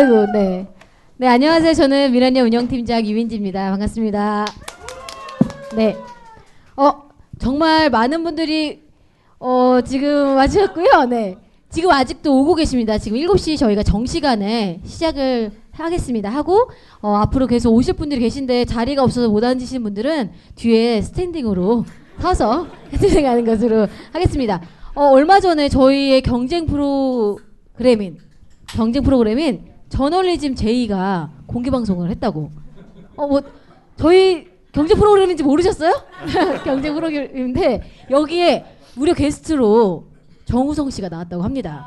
아이고, 네. 네, 안녕하세요. 저는 미라니아 운영팀장 유민지입니다. 반갑습니다. 네. 정말 많은 분들이 지금 와주셨고요. 네. 지금 아직도 오고 계십니다. 지금 7시 저희가 정시간에 시작을 하겠습니다. 하고 앞으로 계속 오실 분들이 계신데 자리가 없어서 못 앉으시는 분들은 뒤에 스탠딩으로 서서 진행하는 것으로 하겠습니다. 얼마 전에 저희의 경쟁 프로그램인 저널리즘 J가 공개 방송을 했다고. 저희 경쟁 프로그램인지 모르셨어요? 경쟁 프로그램인데 여기에 무려 게스트로 정우성 씨가 나왔다고 합니다.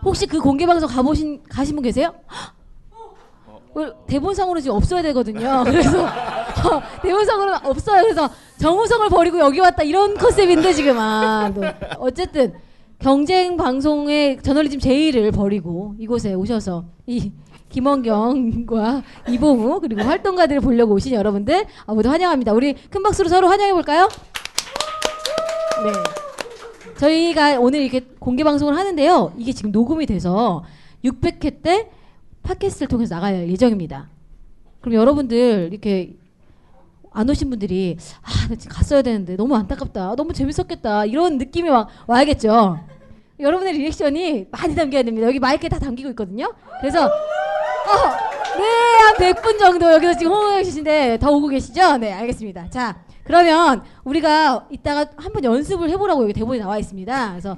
혹시 그 공개 방송 가신 분 계세요? 대본상으로 지금 없어야 되거든요. 그래서 대본상으로는 없어요. 그래서 정우성을 버리고 여기 왔다 이런 컨셉인데 지금 어쨌든 경쟁 방송의 저널리즘 J를 버리고 이곳에 오셔서 이 김원경과 이봉우 그리고 활동가들을 보려고 오신 여러분들 모두 환영합니다. 우리 큰 박수로 서로 환영해 볼까요? 네. 저희가 오늘 이렇게 공개 방송을 하는데요. 이게 지금 녹음이 돼서 600회 때 팟캐스트를 통해서 나갈 예정입니다. 그럼 여러분들 이렇게 안 오신 분들이 나 지금 갔어야 되는데 너무 안타깝다. 너무 재밌었겠다. 이런 느낌이 와야겠죠. 여러분의 리액션이 많이 담겨야 됩니다. 여기 마이크에 다 담기고 있거든요. 그래서 네, 한 100분 정도 여기서 지금 호응해 주시는데 더 오고 계시죠? 네, 알겠습니다. 자, 그러면 우리가 이따가 한번 연습을 해보라고 여기 대본이 나와 있습니다. 그래서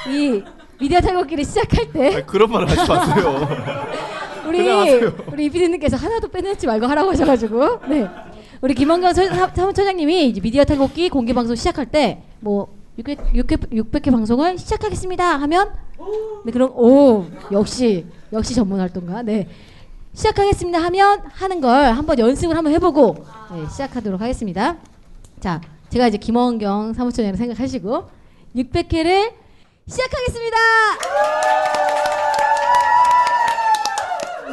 이 미디어 탈곡기를 시작할 때 그런 말을 하지 마세요. 우리 이피디님께서 하나도 빼내지 말고 하라고 하셔가지고 네, 우리 김원경 사무처장님이 이제 미디어 탈곡기 공개 방송 시작할 때 뭐 600회 방송을 시작하겠습니다 하면 네, 그럼 역시 전문 활동가 네. 시작하겠습니다 하면 하는 걸 한번 연습을 한번 해보고 네, 시작하도록 하겠습니다. 자, 제가 이제 김원경 사무처장이라고 생각하시고 600회를 시작하겠습니다.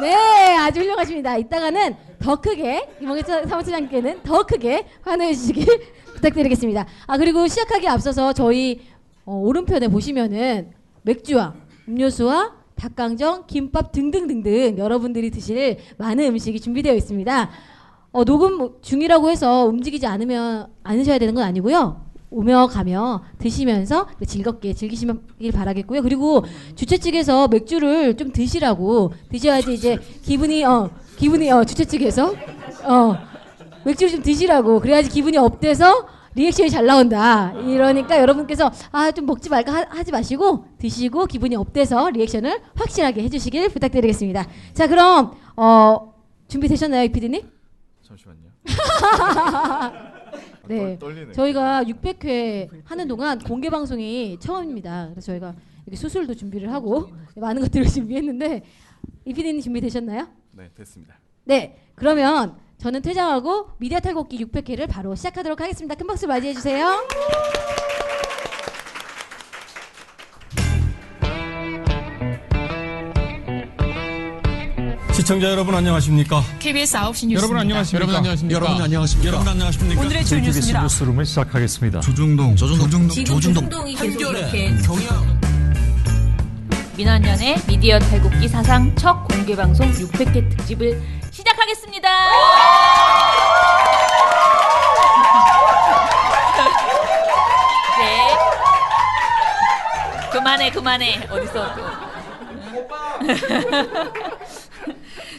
네, 아주 훌륭하십니다. 이따가는 더 크게 김원경 사무처장님께는 더 크게 환호해 주시길 부탁드리겠습니다. 그리고 시작하기 앞서서 저희 오른편에 보시면은 맥주와 음료수와 닭강정, 김밥 등등등등 여러분들이 드실 많은 음식이 준비되어 있습니다. 녹음 중이라고 해서 움직이지 않으셔야 되는 건 아니고요. 오며 가며 드시면서 즐겁게 즐기시길 바라겠고요. 그리고 주최 측에서 맥주를 좀 드셔야지 이제 기분이 주최 측에서 맥주를 좀 드시라고 그래야지 기분이 업돼서 리액션이 잘 나온다. 이러니까 여러분께서 좀 먹지 말까 하지 마시고 드시고 기분이 업돼서 리액션을 확실하게 해주시길 부탁드리겠습니다. 자, 그럼 준비되셨나요, 이 PD님? 잠시만요. 네, 떨리네. 저희가 600회 하는 동안 공개 방송이 처음입니다. 그래서 저희가 이렇게 수술도 준비를 하고 많은 것들을 준비했는데 이 PD님 준비되셨나요? 네, 됐습니다. 네, 그러면 저는 퇴장하고 미디어 탈곡기 600회를 바로 시작하도록 하겠습니다. 큰 박수 맞이해 주세요. 시청자 여러분 안녕하십니까? KBS 9시 뉴스입니다. 여러분 안녕하십니까? 여러분 안녕하십니까? 여러분 안녕하십니까? 여러분 안녕하십니까? 오늘의 주 뉴스입니다. 뉴스룸을 시작하겠습니다. 조중동이 계속 이렇게 민원연의 미디어 탈곡기 사상 첫 공개 방송 600회 특집을 시작하겠습니다. 네. 그만해. 어디서 또.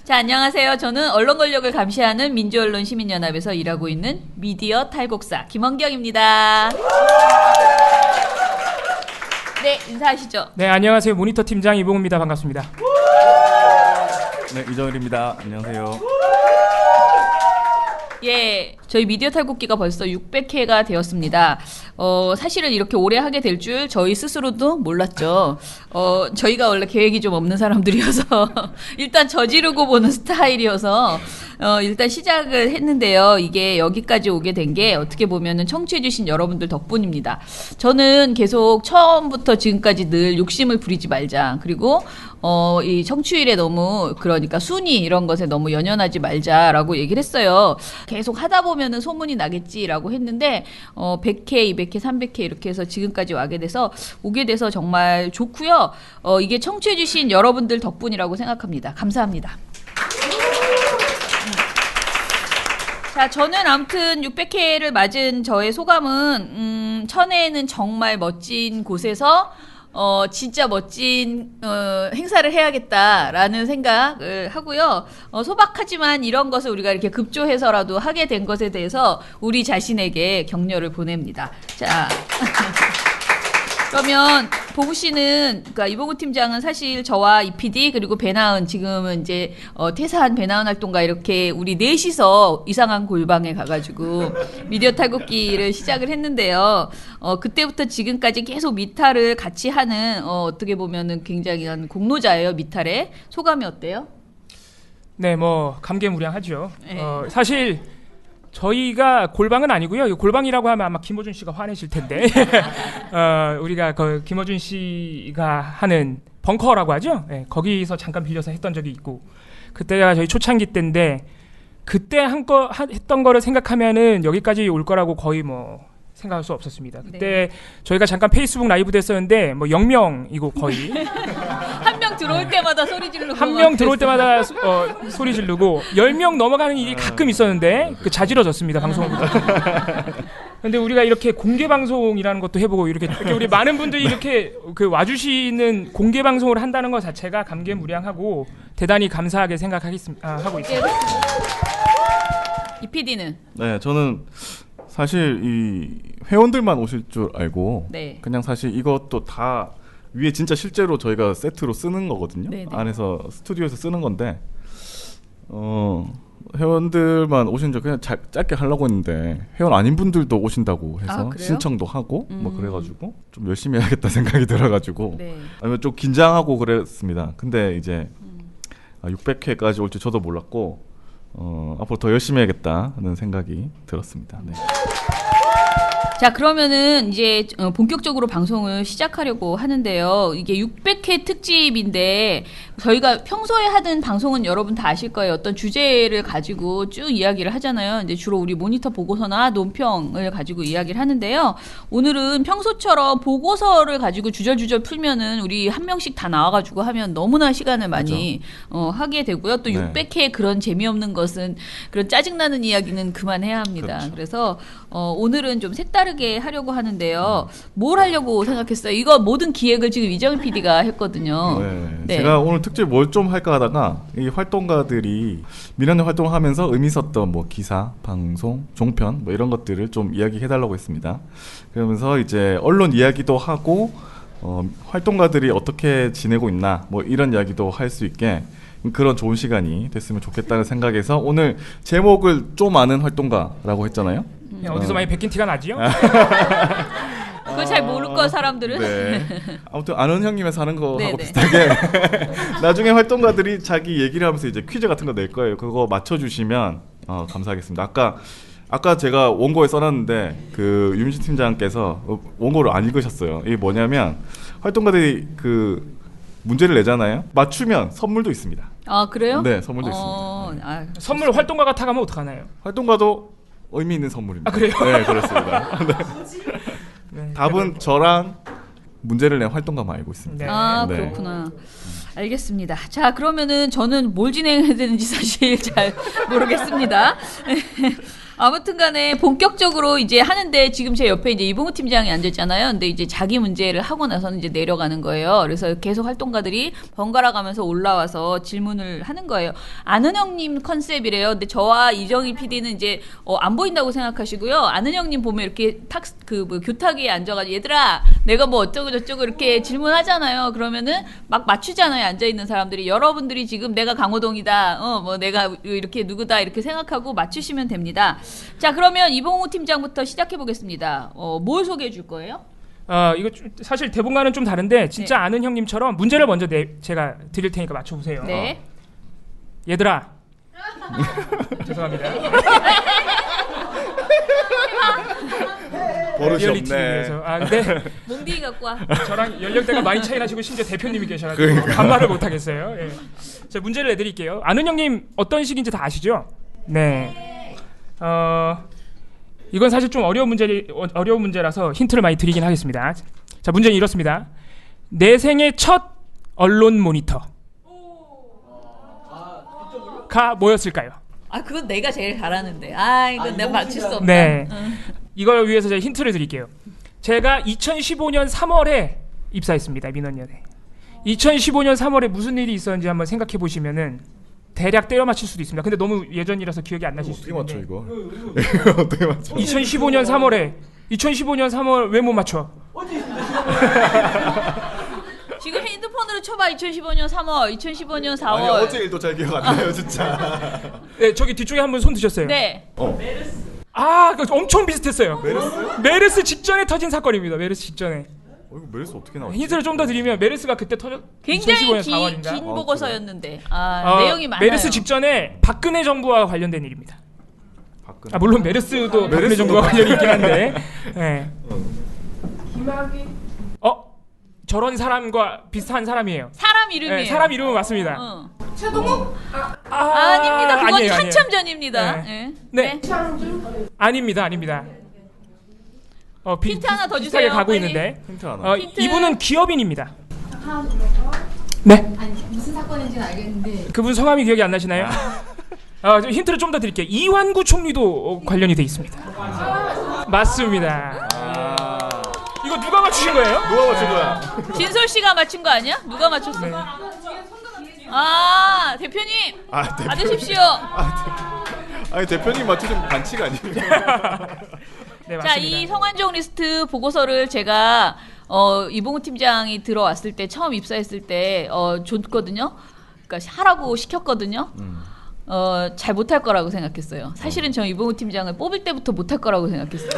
자, 안녕하세요. 저는 언론 권력을 감시하는 민주언론 시민연합에서 일하고 있는 미디어 탈곡사 김원경입니다. 네, 인사하시죠. 네, 안녕하세요. 모니터 팀장 이봉우입니다. 반갑습니다. 네, 이정일입니다. 안녕하세요. 예, 저희 미디어 탈곡기가 벌써 600회가 되었습니다. 사실은 이렇게 오래 하게 될 줄 저희 스스로도 몰랐죠. 저희가 원래 계획이 좀 없는 사람들이어서 일단 저지르고 보는 스타일이어서 일단 시작을 했는데요. 이게 여기까지 오게 된 게 어떻게 보면은 청취해주신 여러분들 덕분입니다. 저는 계속 처음부터 지금까지 늘 욕심을 부리지 말자. 그리고 이 청취율에 너무 그러니까 순위 이런 것에 너무 연연하지 말자라고 얘기를 했어요. 계속 하다 보면은 소문이 나겠지라고 했는데 100회, 200회, 300회 이렇게 해서 지금까지 오게 돼서 정말 좋고요. 이게 청취해주신 여러분들 덕분이라고 생각합니다. 감사합니다. 자, 저는 아무튼 600회를 맞은 저의 소감은 천혜에는 정말 멋진 곳에서 진짜 멋진 행사를 해야겠다라는 생각을 하고요. 소박하지만 이런 것을 우리가 이렇게 급조해서라도 하게 된 것에 대해서 우리 자신에게 격려를 보냅니다. 자. 그러면 보구 씨는, 그러니까 이봉우 팀장은 사실 저와 이 PD 그리고 배나은, 지금은 이제 퇴사한 배나은 활동가 이렇게 우리 넷이서 이상한 골방에 가가지고 미디어 탈곡기를 시작을 했는데요. 그때부터 지금까지 계속 미탈을 같이 하는 어떻게 보면은 굉장히 공로자예요, 미탈에. 소감이 어때요? 네, 뭐 감개무량하죠. 네. 사실 저희가 골방은 아니고요. 이 골방이라고 하면 아마 김어준 씨가 화내실 텐데 우리가 그 김어준 씨가 하는 벙커라고 하죠. 네, 거기서 잠깐 빌려서 했던 적이 있고, 그때가 저희 초창기 때인데 그때 했던 거를 생각하면은 여기까지 올 거라고 거의 뭐 생각할 수 없었습니다. 그때 네. 저희가 잠깐 페이스북 라이브도 했었는데 뭐 0명이고 거의 한 명 들어올 때마다 소리 지르고 한 명 들어올 때마다 소리 지르고 10명 넘어가는 일이 가끔 있었는데 자지러졌습니다, 방송부터. 근데 우리가 이렇게 공개 방송이라는 것도 해보고 이렇게 우리 많은 분들이 이렇게 그 와주시는 공개 방송을 한다는 것 자체가 감개무량하고 대단히 감사하게 하고 있습니다. 이 PD는? 네, 저는 사실 이 회원들만 오실 줄 알고 네. 그냥 사실 이것도 다 위에 진짜 실제로 저희가 세트로 쓰는 거거든요. 네네. 안에서 스튜디오에서 쓰는 건데 회원들만 오신 줄 그냥 짧게 하려고 했는데 회원 아닌 분들도 오신다고 해서 그래요? 신청도 하고 뭐 그래가지고 좀 열심히 해야겠다 생각이 들어가지고 네. 아니면 좀 긴장하고 그랬습니다. 근데 이제 600회까지 올 줄 저도 몰랐고 앞으로 더 열심히 해야겠다는 생각이 들었습니다. 네. 자, 그러면은 이제 본격적으로 방송을 시작하려고 하는데요. 이게 600회 특집인데 저희가 평소에 하던 방송은 여러분 다 아실 거예요. 어떤 주제를 가지고 쭉 이야기를 하잖아요. 이제 주로 우리 모니터 보고서나 논평을 가지고 이야기를 하는데요. 오늘은 평소처럼 보고서를 가지고 주절주절 풀면은 우리 한 명씩 다 나와가지고 하면 너무나 시간을 많이 하게 되고요. 또 네. 600회 그런 재미없는 것은, 그런 짜증나는 이야기는 그만해야 합니다. 그렇죠. 그래서 오늘은 좀 색다르게 하려고 하는데요. 뭘 하려고 생각했어요? 이거 모든 기획을 지금 이정희 PD가 했거든요. 네. 제가 오늘 특집 뭘 좀 할까 하다가 이 활동가들이 미련의 활동을 하면서 의미 있었던 뭐 기사, 방송, 종편 뭐 이런 것들을 좀 이야기해달라고 했습니다. 그러면서 이제 언론 이야기도 하고 활동가들이 어떻게 지내고 있나 뭐 이런 이야기도 할 수 있게 그런 좋은 시간이 됐으면 좋겠다는 생각에서 오늘 제목을 좀 아는 활동가라고 했잖아요. 어디서 많이 베낀 티가 나지요? 그거 잘 모를 거야, 사람들은. 네. 아무튼 아는 형님에서 하는 거하고 네네. 비슷하게 나중에 활동가들이 자기 얘기를 하면서 이제 퀴즈 같은 거 낼 거예요. 그거 맞춰주시면 감사하겠습니다. 아까 제가 원고에 써놨는데 그 유민식 팀장께서 원고를 안 읽으셨어요. 이게 뭐냐면 활동가들이 그 문제를 내잖아요. 맞추면 선물도 있습니다. 아, 그래요? 네, 선물도 있습니다. 아, 선물 활동가가 타가면 어떡하나요? 활동가도 의미 있는 선물입니다. 아, 그래요? 네, 그렇습니다. 네, 답은 저랑 문제를 낸 활동가만 알고 있습니다. 네. 아, 네. 그렇구나. 알겠습니다. 자, 그러면은 저는 뭘 진행해야 되는지 사실 잘 모르겠습니다. 아무튼 간에 본격적으로 이제 하는데 지금 제 옆에 이제 이봉우 팀장이 앉았잖아요. 근데 이제 자기 문제를 하고 나서는 이제 내려가는 거예요. 그래서 계속 활동가들이 번갈아 가면서 올라와서 질문을 하는 거예요. 아는 형님 컨셉이래요. 근데 저와 이정희 PD는 이제 안 보인다고 생각하시고요. 아는 형님 보면 이렇게 교탁위에 앉아가지고 얘들아 내가 뭐 어쩌고 저쩌고 이렇게 질문하잖아요. 그러면은 막 맞추잖아요. 앉아있는 사람들이. 여러분들이 지금 내가 강호동이다. 뭐 내가 이렇게 누구다 이렇게 생각하고 맞추시면 됩니다. 자, 그러면 이봉우 팀장부터 시작해 보겠습니다. 뭘 소개해 줄 거예요? 이거 사실 대본과는 좀 다른데 진짜 네. 아는 형님처럼 문제를 먼저 제가 드릴 테니까 맞춰보세요. 네. 얘들아. 죄송합니다. 버릇이 리얼리티 없네. 위해서. 근데 몽디 갖고 와. 저랑 연령대가 많이 차이 나시고 심지어 대표님이 계셔가지고 그러니까. 반말을 못 하겠어요. 예. 자, 문제를 내드릴게요. 아는 형님 어떤 식인지 다 아시죠? 네. 이건 사실 좀 어려운 문제라서 힌트를 많이 드리긴 하겠습니다. 자, 문제는 이렇습니다. 내 생애 첫 언론 모니터가 뭐였을까요? 아 그건 내가 제일 잘하는데. 아 이건 내가 맞출 수 없다. 네. 이걸 위해서 제가 힌트를 드릴게요. 제가 2015년 3월에 입사했습니다. 민원연에. 2015년 3월에 무슨 일이 있었는지 한번 생각해 보시면은 대략 때려 맞힐 수도 있습니다. 근데 너무 예전이라서 기억이 안 나실 수도 어떻게 있는데. 맞춰 이거? 어떻게 맞춰? 2015년 3월 왜 못 맞춰? 지금 핸드폰으로 쳐봐. 2015년 3월, 2015년 4월. 아니 어제 일도 잘 기억 안 나요 진짜. 네, 저기 뒤쪽에 한 분 손 드셨어요. 네. 아, 그거 엄청 비슷했어요. 메르스? 메르스 직전에 터진 사건입니다. 메르스 직전에. 이거 메르스 어떻게 나왔지? 힌트를 좀 더 드리면 메르스가 그때 터졌. 굉장히 2015년 4월인가? 긴 보고서였는데. 내용이 많아요. 메르스 직전에 박근혜 정부와 관련된 일입니다. 박근혜. 아, 물론 메르스도 박근혜 메르스도 정부와 관련이 있긴 한데. 네. 저런 사람과 비슷한 사람이에요. 사람 이름이에요. 네, 사람 이름은 맞습니다. 최동욱? 아닙니다. 그건 아니에요, 한참 아니에요. 전입니다. 네. 네. 네. 아닙니다. 힌트 하나 더 비슷하게 주세요, 가고 빨리. 있는데. 힌트 하나. 힌트. 이분은 기업인입니다. 네. 아니 무슨 사건인지는 알겠는데 그분 성함이 기억이 안 나시나요? 좀 힌트를 좀 더 드릴게요. 이완구 총리도 관련이 돼 있습니다. 맞습니다. 이거 누가 맞추신 거예요? 누가 맞춘 거야? 진솔 씨가 맞춘 거 아니야? 누가 맞췄어? 네. 대표님. 대표님. 받으십시오. 아니 대표님 맞추신 반칙 아니에요? 네, 맞습니다. 자, 이 성완종 리스트 보고서를 제가 이봉우 팀장이 들어왔을 때 처음 입사했을 때 줬거든요. 그러니까 하라고 시켰거든요. 잘 못할 거라고 생각했어요. 사실은 저 이봉우 팀장을 뽑을 때부터 못할 거라고 생각했어요.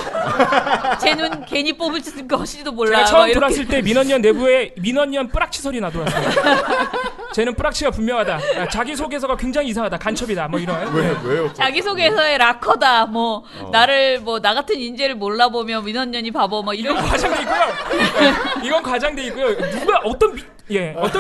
쟤는 괜히 뽑을 것이지도 몰라. 제가 처음 막 이렇게. 들어왔을 때 민원연 내부에 민원연 뿌락치 소리 나더라고요. 쟤는 뿌락치가 분명하다. 자기 소개서가 굉장히 이상하다. 간첩이다. 뭐 이런. 왜요? 자기소개서의 락커다. 나를 나 같은 인재를 몰라보며 민원연이 바보 막 이런 이건 과장돼 있고요. 이건 과장돼 있고요. 누가 어떤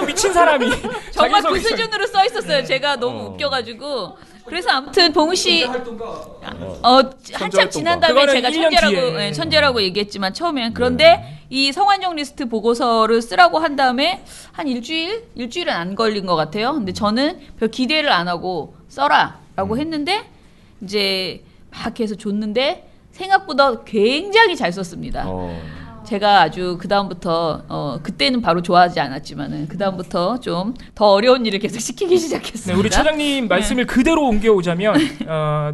미친 사람이 정말 그 자기소개서- 수준으로 써 있었어요. 제가 너무 웃겨가지고. 그래서 아무튼 봉우 씨 한참 지난 다음에 그거는 제가 1년 뒤에. 천재라고 얘기했지만 처음엔 그런데 이 성완종 리스트 보고서를 쓰라고 한 다음에 한 일주일은 안 걸린 것 같아요. 근데 저는 별 기대를 안 하고 써라라고 했는데 이제 막 해서 줬는데 생각보다 굉장히 잘 썼습니다. 제가 아주 그 다음부터 그때는 바로 좋아하지 않았지만은 그 다음부터 좀 더 어려운 일을 계속 시키기 시작했습니다. 네, 우리 차장님 말씀을 그대로 옮겨오자면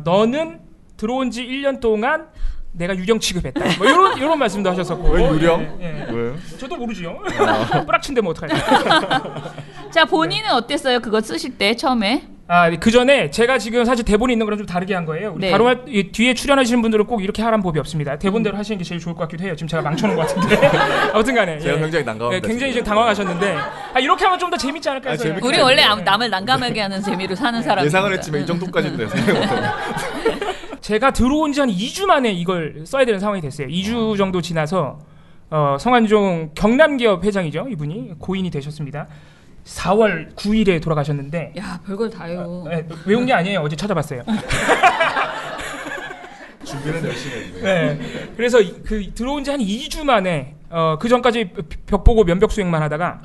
너는 들어온 지 1년 동안 내가 유령 취급했다. 뭐 이런 말씀도 하셨었고. 왜 유령? 왜요? 저도 모르지요. 뿌락친데 뭐 어떡하냐. 자, 본인은 어땠어요? 그거 쓰실 때 처음에? 그 전에 제가 지금 사실 대본에 있는 거랑 좀 다르게 한 거예요. 우리 네. 바로 뒤에 출연하시는 분들은 꼭 이렇게 하라는 법이 없습니다. 대본대로 하시는 게 제일 좋을 것 같기도 해요. 지금 제가 망쳐놓은 것 같은데. 아무튼간에 제가 굉장히 난감합니다, 굉장히 지금. 지금 당황하셨는데 이렇게 하면 좀 더 재밌지 않을까 해서. 재밌게 우리 원래 남을 난감하게 하는 재미로 사는 사람. 예상을 했지만 이 정도까지는 생각 못했네. 제가 들어온 지 한 2주 만에 이걸 써야 되는 상황이 됐어요. 2주 정도 지나서 성완종 경남기업 회장이죠. 이분이 고인이 되셨습니다. 4월 9일에 돌아가셨는데 야, 별걸 다 해요. 외운 게 아니에요. 어제 찾아봤어요. 준비는 열심히 했네. 네. 그래서 그 들어온 지 한 2주 만에 그 전까지 벽 보고 면벽 수행만 하다가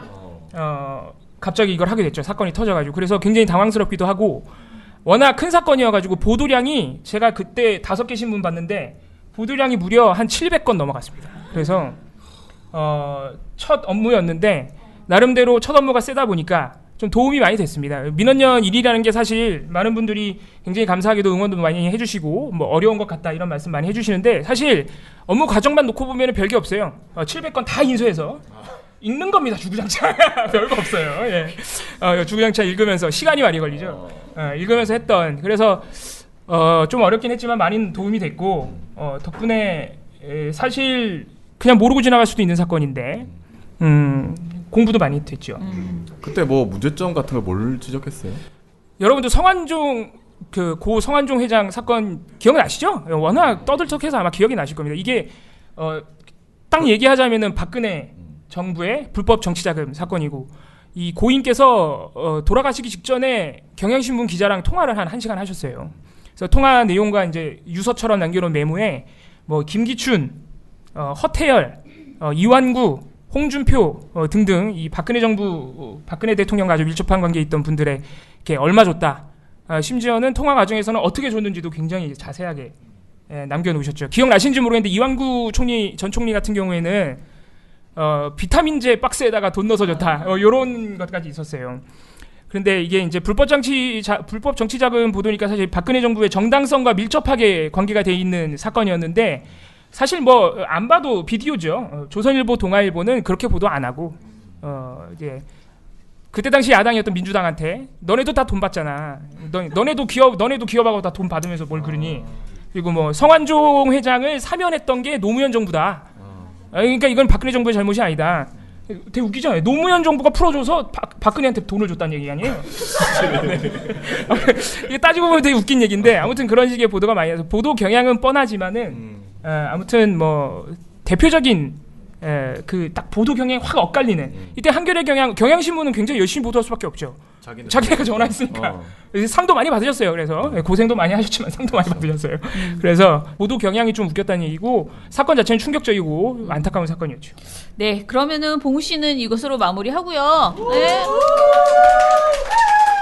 갑자기 이걸 하게 됐죠. 사건이 터져가지고. 그래서 굉장히 당황스럽기도 하고 워낙 큰 사건이어가지고 보도량이 제가 그때 5개 신문 봤는데 보도량이 무려 한 700건 넘어갔습니다. 그래서 첫 업무였는데 나름대로 첫 업무가 세다 보니까 좀 도움이 많이 됐습니다. 민원연 일이라는 게 사실 많은 분들이 굉장히 감사하게도 응원도 많이 해주시고 뭐 어려운 것 같다 이런 말씀 많이 해주시는데 사실 업무 과정만 놓고 보면 별게 없어요. 700건 다 인수해서 읽는 겁니다. 주구장창 별거 없어요. 예. 주구장창 읽으면서 시간이 많이 걸리죠. 읽으면서 했던 그래서 좀 어렵긴 했지만 많이 도움이 됐고 덕분에 사실 그냥 모르고 지나갈 수도 있는 사건인데 공부도 많이 됐죠. 그때 뭐 문제점 같은 걸 뭘 지적했어요? 여러분들 성완종 고 성완종 회장 사건 기억나시죠? 워낙 떠들썩해서 아마 기억이 나실 겁니다. 이게 딱 얘기하자면은 박근혜 정부의 불법 정치자금 사건이고 이 고인께서 돌아가시기 직전에 경향신문 기자랑 통화를 한 1시간 하셨어요. 그래서 통화 내용과 이제 유서처럼 남겨놓은 메모에 뭐 김기춘, 허태열, 이완구, 홍준표 등등 이 박근혜 정부, 박근혜 대통령과 아주 밀접한 관계에 있던 분들의 이렇게 얼마 줬다. 심지어는 통화 과정에서는 어떻게 줬는지도 굉장히 자세하게 남겨놓으셨죠. 기억나신지 모르겠는데 이완구 전 총리 같은 경우에는 비타민제 박스에다가 돈 넣어서 줬다. 이런 것까지 있었어요. 그런데 이게 이제 불법 정치 자금 보도니까 사실 박근혜 정부의 정당성과 밀접하게 관계가 돼 있는 사건이었는데 사실 뭐 안 봐도 비디오죠. 조선일보, 동아일보는 그렇게 보도 안 하고 이제 그때 당시 야당이었던 민주당한테 너네도 다 돈 받잖아. 너네도 기업하고 다 돈 받으면서 뭘 그러니. 그리고 뭐 성완종 회장을 사면했던 게 노무현 정부다. 그러니까 이건 박근혜 정부의 잘못이 아니다. 되게 웃기잖아요. 노무현 정부가 풀어줘서 박근혜한테 돈을 줬다는 얘기 아니에요? 이게 따지고 보면 되게 웃긴 얘기인데 아무튼 그런 식의 보도가 많이 해서 보도 경향은 뻔하지만은 아무튼 뭐 대표적인 그 딱 보도 경향이 확 엇갈리는 이때 한겨레 경향신문은 굉장히 열심히 보도할 수밖에 없죠. 자기네가 전화했으니까 상도 많이 받으셨어요. 그래서 고생도 많이 하셨지만 상도 많이 받으셨어요. 그래서 보도 경향이 좀 웃겼다는 얘기고 사건 자체는 충격적이고 안타까운 사건이었죠. 네, 그러면은 봉우 씨는 이것으로 마무리하고요. 네.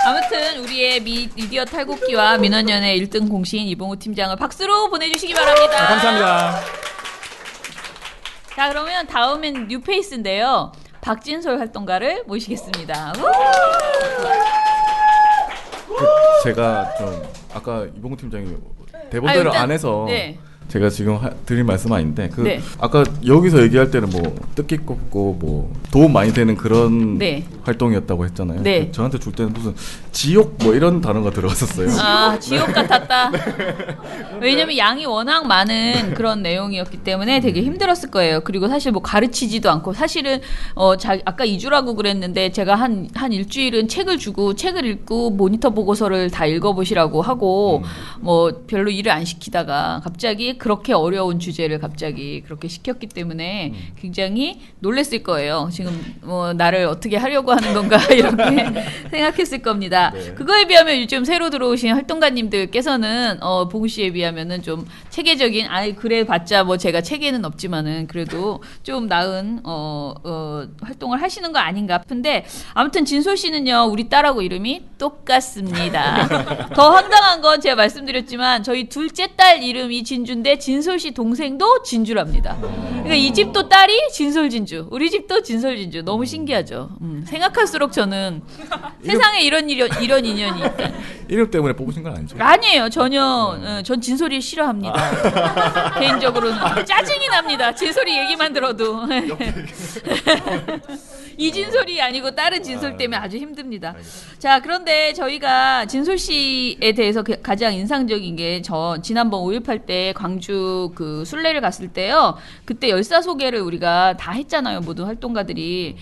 아무튼 우리의 미디어 탈곡기와 민원연의 1등 공신 이봉우 팀장을 박수로 보내주시기 바랍니다. 감사합니다. 자, 그러면 다음엔 뉴페이스인데요. 박진솔 활동가를 모시겠습니다. 제가 좀 아까 이봉구 팀장이 대본대로 일단, 안 해서 네. 제가 지금 드릴 말씀 아닌데 네. 아까 여기서 얘기할 때는 뭐 뜻깊고 뭐 도움 많이 되는 그런 네. 활동이었다고 했잖아요. 네. 저한테 줄 때는 무슨 지옥 뭐 이런 단어가 들어갔었어요. 아, 지옥 같았다. 왜냐면 양이 워낙 많은 그런 내용이었기 때문에 되게 힘들었을 거예요. 그리고 사실 뭐 가르치지도 않고 사실은 아까 2주라고 그랬는데 제가 한 일주일은 책을 주고 책을 읽고 모니터 보고서를 다 읽어보시라고 하고 뭐 별로 일을 안 시키다가 갑자기 그렇게 어려운 주제를 갑자기 그렇게 시켰기 때문에 굉장히 놀랬을 거예요. 지금 뭐 나를 어떻게 하려고 하는 건가 이렇게 생각했을 겁니다. 네. 그거에 비하면 요즘 새로 들어오신 활동가님들께서는 봉우 씨에 비하면은 좀 체계적인 그래 봤자 뭐 제가 체계는 없지만은 그래도 좀 나은 활동을 하시는 거 아닌가 싶은데 아무튼 진솔 씨는요 우리 딸하고 이름이 똑같습니다. 더 황당한 건 제가 말씀드렸지만 저희 둘째 딸 이름이 진주인데 진솔 씨 동생도 진주랍니다. 그러니까 이 집도 딸이 진솔 진주, 우리 집도 진솔 진주. 너무 신기하죠. 생각할수록 저는 세상에 이런 인연이 있다. 이름 때문에 뽑으신 건 아니죠? 아니에요. 전혀. 전 진솔이 싫어합니다. 개인적으로는 짜증이 납니다. 진솔이 얘기만 들어도. 이진솔이 아니고 다른 진솔 때문에 아주 힘듭니다. 자, 그런데 저희가 진솔 씨에 대해서 가장 인상적인 게 지난번 5.18 때 광주 그 순례를 갔을 때요. 그때 열사 소개를 우리가 다 했잖아요. 모든 활동가들이.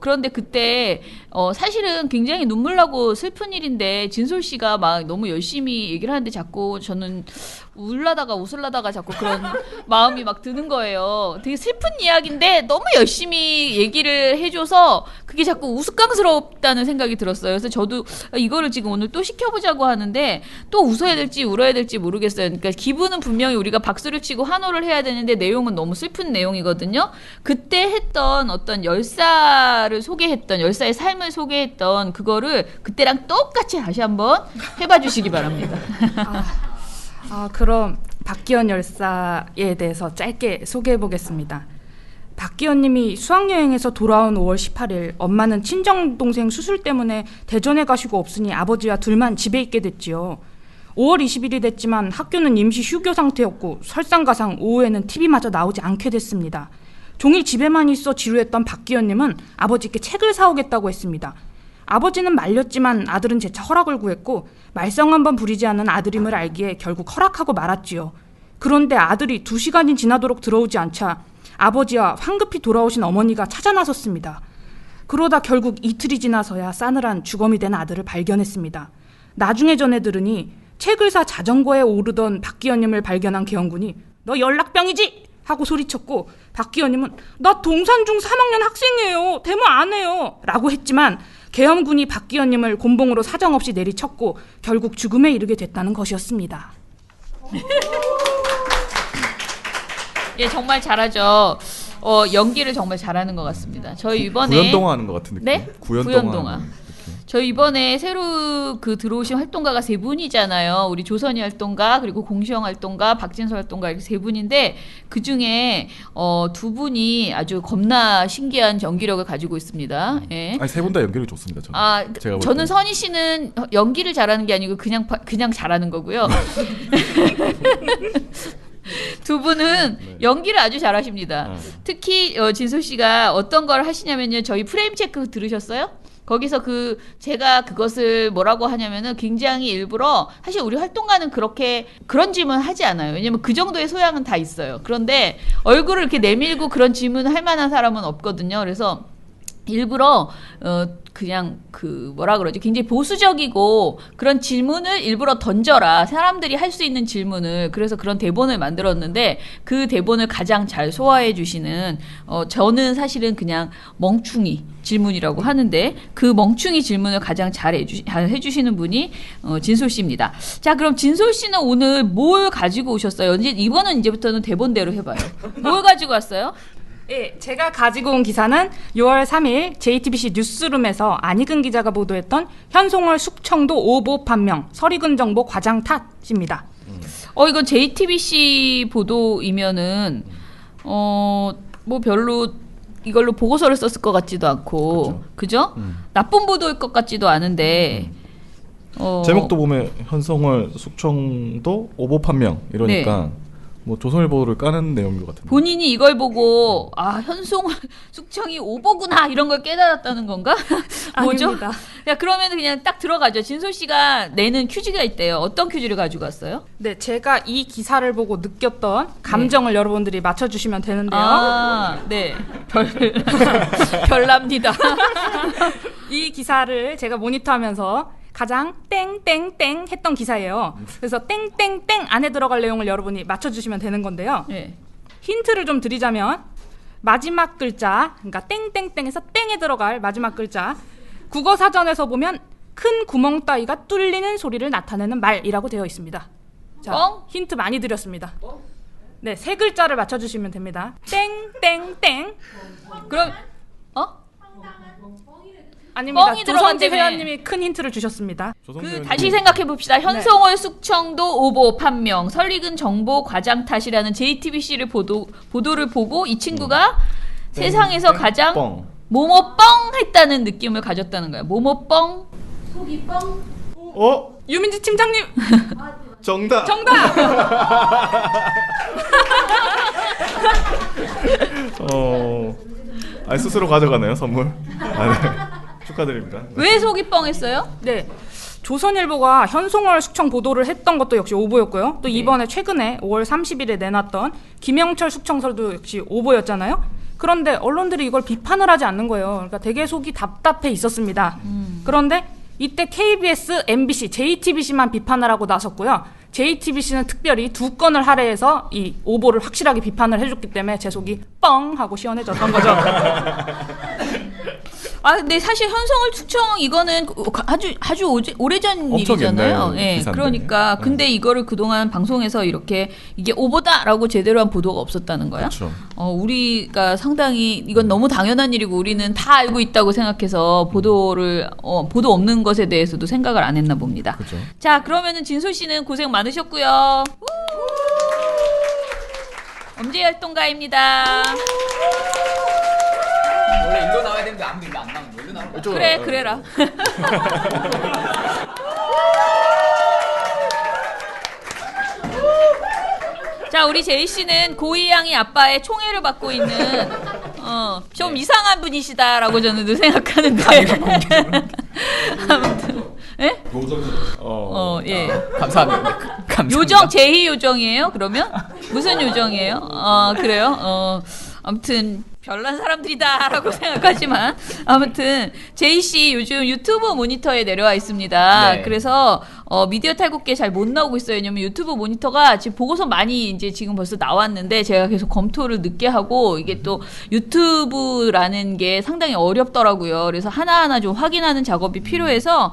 그런데 그때 사실은 굉장히 눈물 나고 슬픈 일인데 진솔 씨가 막 너무 열심히 얘기를 하는데 자꾸 저는 웃으려다가 자꾸 그런 마음이 막 드는 거예요. 되게 슬픈 이야기인데 너무 열심히 얘기를 해줘서 그게 자꾸 우스꽝스럽다는 생각이 들었어요. 그래서 저도 이거를 지금 오늘 또 시켜보자고 하는데 또 웃어야 될지 울어야 될지 모르겠어요. 그러니까 기분은 분명히 우리가 박수를 치고 환호를 해야 되는데 내용은 너무 슬픈 내용이거든요. 그때 했던 어떤 열사의 삶을 소개했던 그거를 그때랑 똑같이 다시 한번 해봐 주시기 바랍니다. 그럼 박기현 열사에 대해서 짧게 소개해 보겠습니다. 박기현 님이 수학여행에서 돌아온 5월 18일 엄마는 친정동생 수술 때문에 대전에 가시고 없으니 아버지와 둘만 집에 있게 됐지요. 5월 20일이 됐지만 학교는 임시 휴교 상태였고 설상가상 오후에는 TV마저 나오지 않게 됐습니다. 종일 집에만 있어 지루했던 박기현 님은 아버지께 책을 사오겠다고 했습니다. 아버지는 말렸지만 아들은 재차 허락을 구했고 말썽 한번 부리지 않은 아들임을 알기에 결국 허락하고 말았지요. 그런데 아들이 2시간이 지나도록 들어오지 않자 아버지와 황급히 돌아오신 어머니가 찾아 나섰습니다. 그러다 결국 이틀이 지나서야 싸늘한 주검이 된 아들을 발견했습니다. 나중에 전해 들으니 책을 사 자전거에 오르던 박기현님을 발견한 계엄군이 너 연락병이지? 하고 소리쳤고 박기현님은 나 동산 중 3학년 학생이에요. 데모 안 해요. 라고 했지만 계엄군이 박기현님을 곤봉으로 사정없이 내리쳤고 결국 죽음에 이르게 됐다는 것이었습니다. 예, 정말 잘하죠. 연기를 정말 잘하는 것 같습니다. 저희 이번에 구연동화 하는 것 같은 느낌. 네? 구연동화. 구연동화. 하는 느낌. 저희 이번에 새로 들어오신 활동가가 3분이잖아요. 우리 조선이 활동가, 그리고 공시영 활동가, 박진서 활동가 이렇게 3분인데 그 중에 2분이 아주 겁나 신기한 연기력을 가지고 있습니다. 예. 아니 3분 다 연기력이 좋습니다. 저는. 제가 볼 저는 때는. 선희 씨는 연기를 잘하는 게 아니고 그냥 잘하는 거고요. 두 분은 연기를 아주 잘하십니다. 특히 진솔 씨가 어떤 걸 하시냐면요. 저희 프레임 체크 들으셨어요? 거기서 제가 그것을 뭐라고 하냐면은 굉장히 일부러 사실 우리 활동가는 그런 질문 하지 않아요. 왜냐면 그 정도의 소양은 다 있어요. 그런데 얼굴을 이렇게 내밀고 그런 질문을 할 만한 사람은 없거든요. 그래서 일부러 그냥 뭐라 그러지? 굉장히 보수적이고 그런 질문을 일부러 던져라. 사람들이 할 수 있는 질문을. 그래서 그런 대본을 만들었는데 그 대본을 가장 잘 소화해 주시는 저는 사실은 그냥 멍충이 질문이라고 하는데 그 멍충이 질문을 가장 잘 해주시는 분이 진솔 씨입니다. 자, 그럼 진솔 씨는 오늘 뭘 가지고 오셨어요? 이번은 이제부터는 대본대로 해봐요. 뭘 가지고 왔어요? 예, 제가 가지고 온 기사는 6월 3일 JTBC 뉴스룸에서 안희근 기자가 보도했던 현송월 숙청도 오보 판명 설익은 정보 과장 탓입니다. 이건 JTBC 보도이면은 뭐 별로 이걸로 보고서를 썼을 것 같지도 않고, 그죠? 나쁜 보도일 것 같지도 않은데. 제목도 보면 현송월 숙청도 오보 판명 이러니까 뭐 조선일보를 까는 내용인 것 같은데. 본인이 이걸 보고 현송월 숙청이 오보구나 이런 걸 깨달았다는 건가? 뭐죠? 아닙니다. 야, 그러면 그냥 딱 들어가죠. 진솔 씨가 내는 퀴즈가 있대요. 어떤 퀴즈를 가지고 왔어요? 네, 제가 이 기사를 보고 느꼈던 감정을 여러분들이 맞춰주시면 되는데요. 네. 별납니다. 이 기사를 제가 모니터하면서 가장 땡땡땡 했던 기사예요. 그래서 땡땡땡 안에 들어갈 내용을 여러분이 맞춰주시면 되는 건데요. 네. 힌트를 좀 드리자면 마지막 글자, 그러니까 땡땡땡에서 땡에 들어갈 마지막 글자, 국어 사전에서 보면 큰 구멍 따위가 뚫리는 소리를 나타내는 말이라고 되어 있습니다. 자, 뻥? 힌트 많이 드렸습니다. 네, 3글자를 맞춰주시면 됩니다. 땡땡땡. 그럼 아닙니다. 뻥이 조선지 들어간다며. 회원님이 큰 힌트를 주셨습니다. 다시 생각해 봅시다. 현송월 숙청도 오보 판명 설익은 정보 과장 탓이라는 JTBC를 보도를 보고 이 친구가 세상에서 가장 뻥. 모모뻥 했다는 느낌을 가졌다는 거예요. 모모뻥. 속이 뻥. 유민지 팀장님 정답. 정답. 스스로 가져가네요 선물. 네. 축하드립니다. 왜 속이 뻥했어요? 네. 조선일보가 현송월 숙청 보도를 했던 것도 역시 오보였고요. 또 이번에 최근에 5월 30일에 내놨던 김영철 숙청설도 역시 오보였잖아요. 그런데 언론들이 이걸 비판을 하지 않는 거예요. 그러니까 되게 속이 답답해 있었습니다. 그런데 이때 KBS, MBC, JTBC만 비판을 하고 나섰고요. JTBC는 특별히 2건을 할애해서 이 오보를 확실하게 비판을 해줬기 때문에 제 속이 뻥 하고 시원해졌던 거죠. 근데 사실 현송월 숙청 이거는 아주 오래전 엄청 일이잖아요. 옛날 예, 기사인데. 그러니까 근데 이거를 그동안 방송에서 이렇게 이게 오보다라고 제대로 한 보도가 없었다는 거야. 그렇죠. 우리가 상당히 이건 너무 당연한 일이고 우리는 다 알고 있다고 생각해서 보도 없는 것에 대해서도 생각을 안 했나 봅니다. 그렇죠. 자, 그러면은 진솔 씨는 고생 많으셨고요. 엄지 활동가입니다. 원래 일로 나와야 되는데 아무도 일로 안 나오는 일로 나오는 거야. 그래, 그래라. 자, 우리 제이 씨는 고이양이 아빠의 총애를 받고 있는 좀 이상한 분이시다라고 저는 늘 생각하는데. 아무튼, 예? 예. 감사합니다. 감사합니다. 요정 제희 요정이에요? 그러면 무슨 요정이에요? 그래요? 아무튼 별난 사람들이다라고 생각하지만 아무튼 제이 씨 요즘 유튜브 모니터에 내려와 있습니다. 네. 그래서 미디어 탈곡기에 잘 못 나오고 있어요. 왜냐면 유튜브 모니터가 지금 보고서 많이 이제 지금 벌써 나왔는데 제가 계속 검토를 늦게 하고 이게 또 유튜브라는 게 상당히 어렵더라고요. 그래서 하나하나 좀 확인하는 작업이 필요해서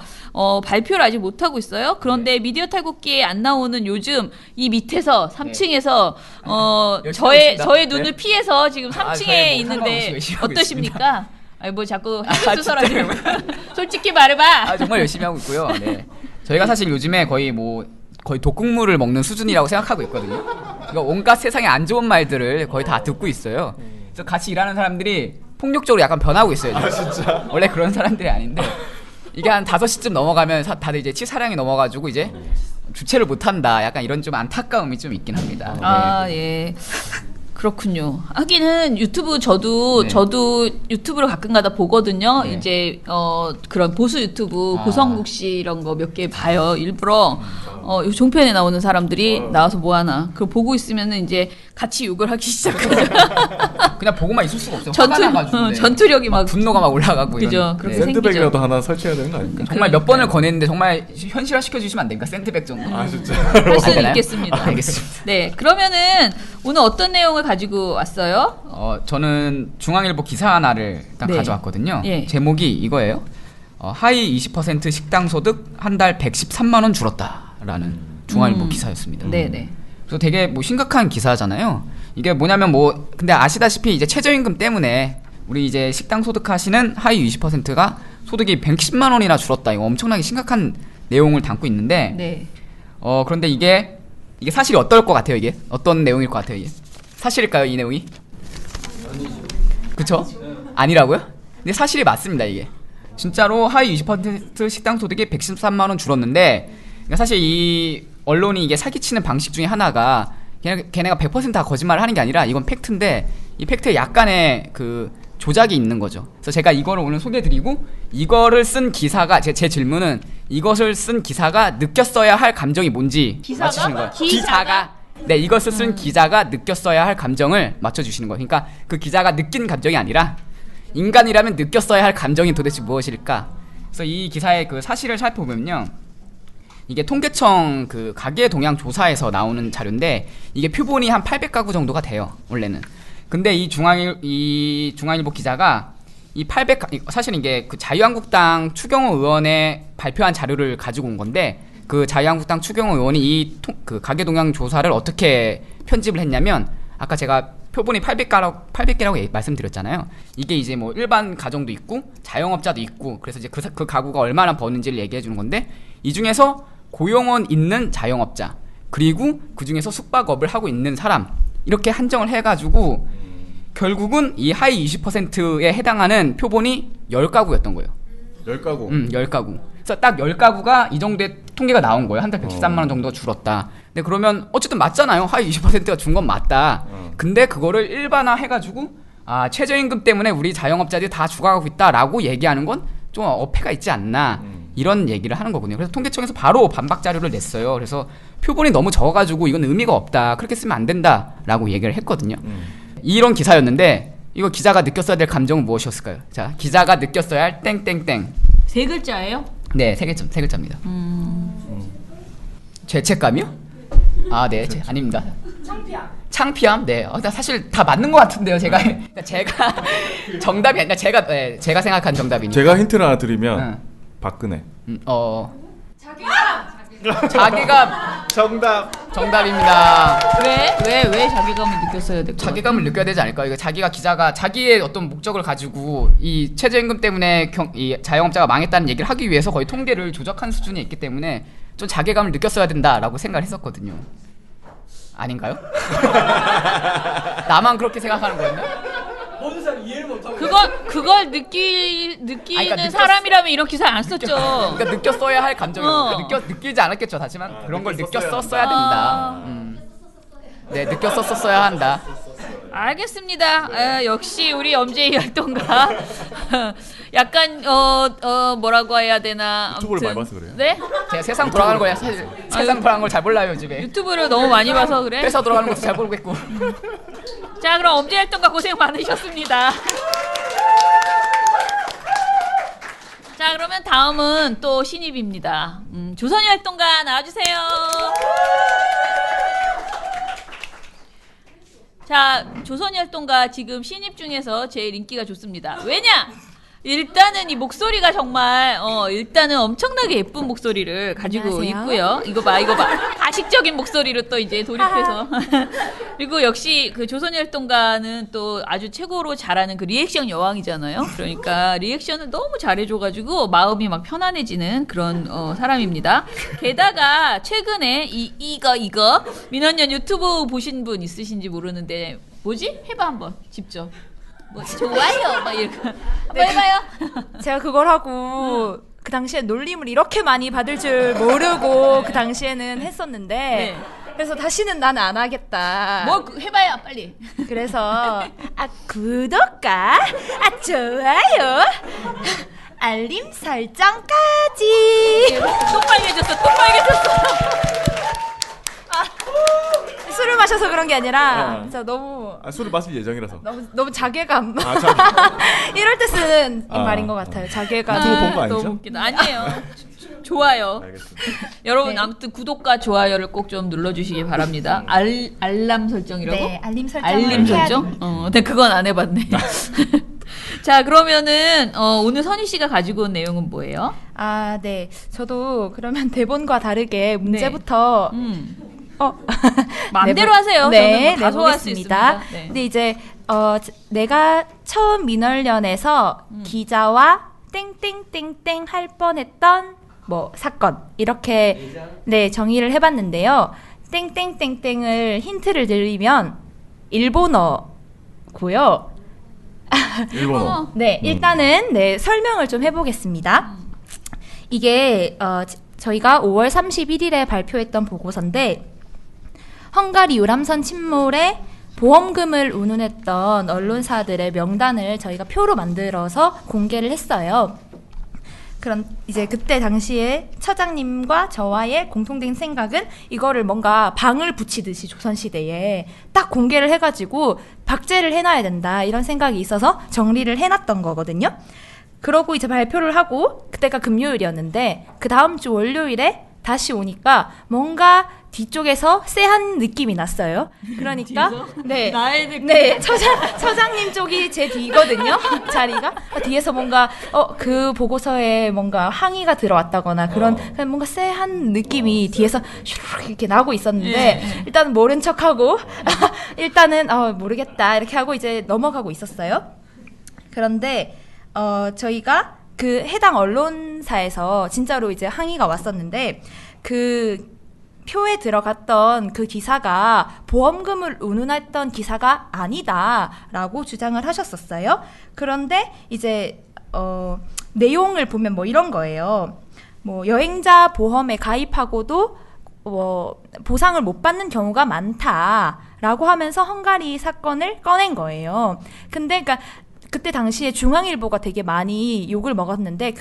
발표를 아직 못 하고 있어요. 그런데 미디어 탈곡기에 안 나오는 요즘 이 밑에서 3층에서 저의 눈을 피해서 지금 3층에 저희 뭐 있는데 열심히 하고 어떠십니까? 아니 뭐 자꾸 수설하지. 솔직히 말해봐. 정말 열심히 하고 있고요. 네. 저희가 사실 요즘에 거의 독극물을 먹는 수준이라고 생각하고 있거든요. 그러니까 온갖 세상에 안 좋은 말들을 거의 다 듣고 있어요. 그래서 같이 일하는 사람들이 폭력적으로 약간 변하고 있어요. 진짜? 원래 그런 사람들이 아닌데 이게 한 5시쯤 넘어가면 다들 이제 치사량이 넘어가지고 이제 주체를 못한다. 약간 이런 좀 안타까움이 좀 있긴 합니다. 아, 네. 예. 그렇군요. 하기는 유튜브 저도 유튜브를 가끔가다 보거든요. 네. 이제 그런 보수 유튜브 고성국 씨 이런 거 몇 개 봐요. 일부러 요 종편에 나오는 사람들이 나와서 뭐 하나. 그걸 보고 있으면은 이제 같이 욕을 하기 시작하죠. 그냥 보고만 있을 수가 없어요. 화가 나가지고. 네. 전투력이 막 분노가 막 올라가고. 그죠. 이런. 그렇게 네. 생기죠. 샌드백이라도 하나 설치해야 되는 거 아닙니까? 정말 몇 번을 권했는데 정말 현실화 시켜주시면 안 됩니까? 샌드백 정도. 아 진짜. 할 수는 되나요? 있겠습니다. 알겠습니다. 네, 그러면은 오늘 어떤 내용을 가지고 왔어요? 저는 중앙일보 기사 하나를 일단 네. 가져왔거든요. 예. 제목이 이거예요. 하위 20% 식당 소득 한 달 113만 원 줄었다라는 중앙일보 기사였습니다. 네네. 그래서 되게 뭐 심각한 기사잖아요. 이게 뭐냐면 근데 아시다시피 이제 최저임금 때문에 우리 이제 식당 소득하시는 하위 20%가 소득이 110만 원이나 줄었다. 이거 엄청나게 심각한 내용을 담고 있는데 네. 그런데 이게 사실이 어떨 것 같아요? 이게 어떤 내용일 것 같아요? 이게 사실일까요? 이 내용이? 그쵸? 아니라고요? 근데 사실이 맞습니다. 이게 진짜로 하위 20% 식당 소득이 113만 원 줄었는데 그러니까 사실 이 언론이 이게 사기치는 방식 중에 하나가 걔네가 100% 다 거짓말을 하는 게 아니라 이건 팩트인데 이 팩트에 약간의 그 조작이 있는 거죠. 그래서 제가 이거를 오늘 소개해드리고 이거를 쓴 기사가 제 질문은 이것을 쓴 기사가 느꼈어야 할 감정이 뭔지 기사가? 맞추시는 거예요. 기사가? 네, 이것을 쓴 기자가 느꼈어야 할 감정을 맞춰주시는 거예요. 그러니까 그 기자가 느낀 감정이 아니라 인간이라면 느꼈어야 할 감정이 도대체 무엇일까? 그래서 이 기사의 그 사실을 살펴보면요. 이게 통계청 그 가계 동향 조사에서 나오는 자료인데 이게 표본이 한 800가구 정도가 돼요. 원래는. 근데 이 중앙일보 기자가 이 사실 이게 그 자유한국당 추경호 의원의 발표한 자료를 가지고 온 건데 그 자유한국당 추경호 의원이 그 가계 동향 조사를 어떻게 편집을 했냐면 아까 제가 표본이 800개라고 말씀드렸잖아요. 이게 이제 뭐 일반 가정도 있고 자영업자도 있고 그래서 이제 그 가구가 얼마나 버는지를 얘기해 주는 건데 이 중에서 고용원 있는 자영업자 그리고 그 중에서 숙박업을 하고 있는 사람 이렇게 한정을 해가지고 결국은 이 하위 20%에 해당하는 표본이 10가구였던 거예요. 10가구. 10가구. 그래서 딱 10가구가 이 정도의 통계가 나온 거예요. 한 달 113만 원 정도가 줄었다. 근데 그러면 어쨌든 맞잖아요. 하위 20%가 준 건 맞다. 근데 그거를 일반화 해가지고 최저임금 때문에 우리 자영업자들이 다 죽어가고 있다라고 얘기하는 건 좀 어폐가 있지 않나 이런 얘기를 하는 거거든요. 그래서 통계청에서 바로 반박 자료를 냈어요. 그래서 표본이 너무 적어가지고 이건 의미가 없다. 그렇게 쓰면 안 된다라고 얘기를 했거든요. 이런 기사였는데 이거 기자가 느꼈어야 될 감정은 무엇이었을까요? 자, 기자가 느꼈어야 할 땡땡땡. 3글자예요? 네, 세 글자입니다. 죄책감이요? 네, 아닙니다. 창피함? 네. 나 사실 다 맞는 것 같은데요. 제가 정답이 아니라 제가 생각한 정답이니까. 제가 힌트를 하나 드리면 박근혜. 자기가 정답입니다. 왜 자괴감을 느꼈어야 될까? 자괴감을 느껴야 되지 않을까요? 이거 기자가 자기의 어떤 목적을 가지고 이 최저임금 때문에 이 자영업자가 망했다는 얘기를 하기 위해서 거의 통계를 조작한 수준에 있기 때문에 좀 자괴감을 느꼈어야 된다라고 생각을 했었거든요. 아닌가요? 나만 그렇게 생각하는 거였나? 그걸 느끼는 사람이라면 이런 기사 안 썼죠. 그러니까 느꼈어야 할 감정이요. 느끼지 않았겠죠. 하지만 그런 걸 느꼈었어야 된다. 네, 느꼈었어야 한다. 알겠습니다. 역시 우리 엄지의 활동가 약간 뭐라고 해야 되나? 유튜브를 아무튼. 많이 봐서 그래요? 네? 제가 세상 돌아가는 거야. 사실 세상 돌아가는 걸 잘 몰라요 요즘에. 유튜브를 너무 많이 봐서 그래? 회사 돌아가는 것도 잘 모르겠고. 자, 그럼 엄지의 활동가 고생 많으셨습니다. 자, 자, 그러면 다음은 또 신입입니다. 조선이 활동가 나와주세요. 자, 조선이 활동가 지금 신입 중에서 제일 인기가 좋습니다. 왜냐? 일단은 이 목소리가 정말 일단은 엄청나게 예쁜 목소리를 가지고 안녕하세요. 있고요. 이거 봐. 가식적인 목소리로 또 이제 돌입해서 그리고 역시 그 조선이 활동가는 또 아주 최고로 잘하는 그 리액션 여왕이잖아요. 그러니까 리액션을 너무 잘해줘가지고 마음이 막 편안해지는 그런 사람입니다. 게다가 최근에 이거 민원년 유튜브 보신 분 있으신지 모르는데 뭐지? 해봐 한번 직접. 뭐 좋아요 막 이렇게 한번 해봐요. 제가 그걸 하고 그 당시에 놀림을 이렇게 많이 받을 줄 모르고 그 당시에는 했었는데 네. 그래서 다시는 난 안 하겠다. 뭐 해봐요 빨리. 그래서 구독과 좋아요 알림 설정까지. 또 빨개졌어. 술을 마셔서 그런 게 아니라 진짜 너무 술을 마실 예정이라서. 너무 자괴감. 자, 이럴 때 쓰는 아. 말인 것 같아요. 자괴감. 그거 본거 아니죠? 너무 웃기다. 아니에요. 좋아요. 알겠습니다. 여러분 네. 아무튼 구독과 좋아요를 꼭 좀 눌러주시기 바랍니다. 알람 설정이라고? 네, 알림 설정. 알림 설정? 근데 그건 안 해봤네. 자, 그러면은 오늘 선희 씨가 가지고 온 내용은 뭐예요? 아, 네. 저도 그러면 대본과 다르게 문제부터 마음대로 하세요. 네, 저는 다 소화할 수 내보겠습니다. 있습니다. 네. 근데 이제 내가 처음 민원련에서 기자와 땡땡땡땡 할 뻔했던 뭐 사건 이렇게 네 정의를 해봤는데요. 땡땡땡땡을 힌트를 드리면 일본어고요. 일본어. 네, 일단은 네 설명을 좀 해보겠습니다. 이게 저희가 5월 31일에 발표했던 보고서인데 헝가리 유람선 침몰에 보험금을 운운했던 언론사들의 명단을 저희가 표로 만들어서 공개를 했어요. 그럼 이제 그때 당시에 처장님과 저와의 공통된 생각은 이거를 뭔가 방을 붙이듯이 조선시대에 딱 공개를 해가지고 박제를 해놔야 된다 이런 생각이 있어서 정리를 해놨던 거거든요. 그러고 이제 발표를 하고 그때가 금요일이었는데 그 다음 주 월요일에 다시 오니까 뭔가 뒤쪽에서 쎄한 느낌이 났어요. 그러니까 네, 처장님 쪽이 제 뒤거든요. 자리가 뒤에서 뭔가 그 보고서에 뭔가 항의가 들어왔다거나 그런 뭔가 쎄한 느낌이 뒤에서 슈르륵 이렇게 나고 있었는데 일단은 모른 척하고 일단은 모르겠다 이렇게 하고 이제 넘어가고 있었어요. 그런데 저희가 그 해당 언론사에서 진짜로 이제 항의가 왔었는데 그 표에 들어갔던 그 기사가 보험금을 운운했던 기사가 아니다라고 주장을 하셨었어요. 그런데 이제 내용을 보면 뭐 이런 거예요. 뭐 여행자 보험에 가입하고도 보상을 못 받는 경우가 많다라고 하면서 헝가리 사건을 꺼낸 거예요. 근데 그러니까 그때 당시에 중앙일보가 되게 많이 욕을 먹었는데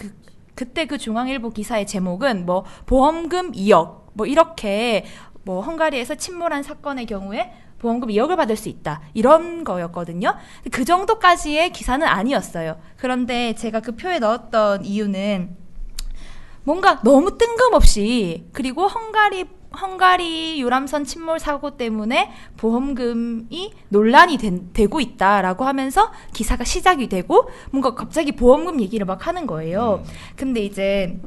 그때 그 중앙일보 기사의 제목은 뭐 보험금 2억 뭐 이렇게 뭐 헝가리에서 침몰한 사건의 경우에 보험금 2억을 받을 수 있다 이런 거였거든요. 그 정도까지의 기사는 아니었어요. 그런데 제가 그 표에 넣었던 이유는 뭔가 너무 뜬금없이 그리고 헝가리 유람선 침몰 사고 때문에 보험금이 논란이 되고 있다라고 하면서 기사가 시작이 되고 뭔가 갑자기 보험금 얘기를 막 하는 거예요. 근데 이제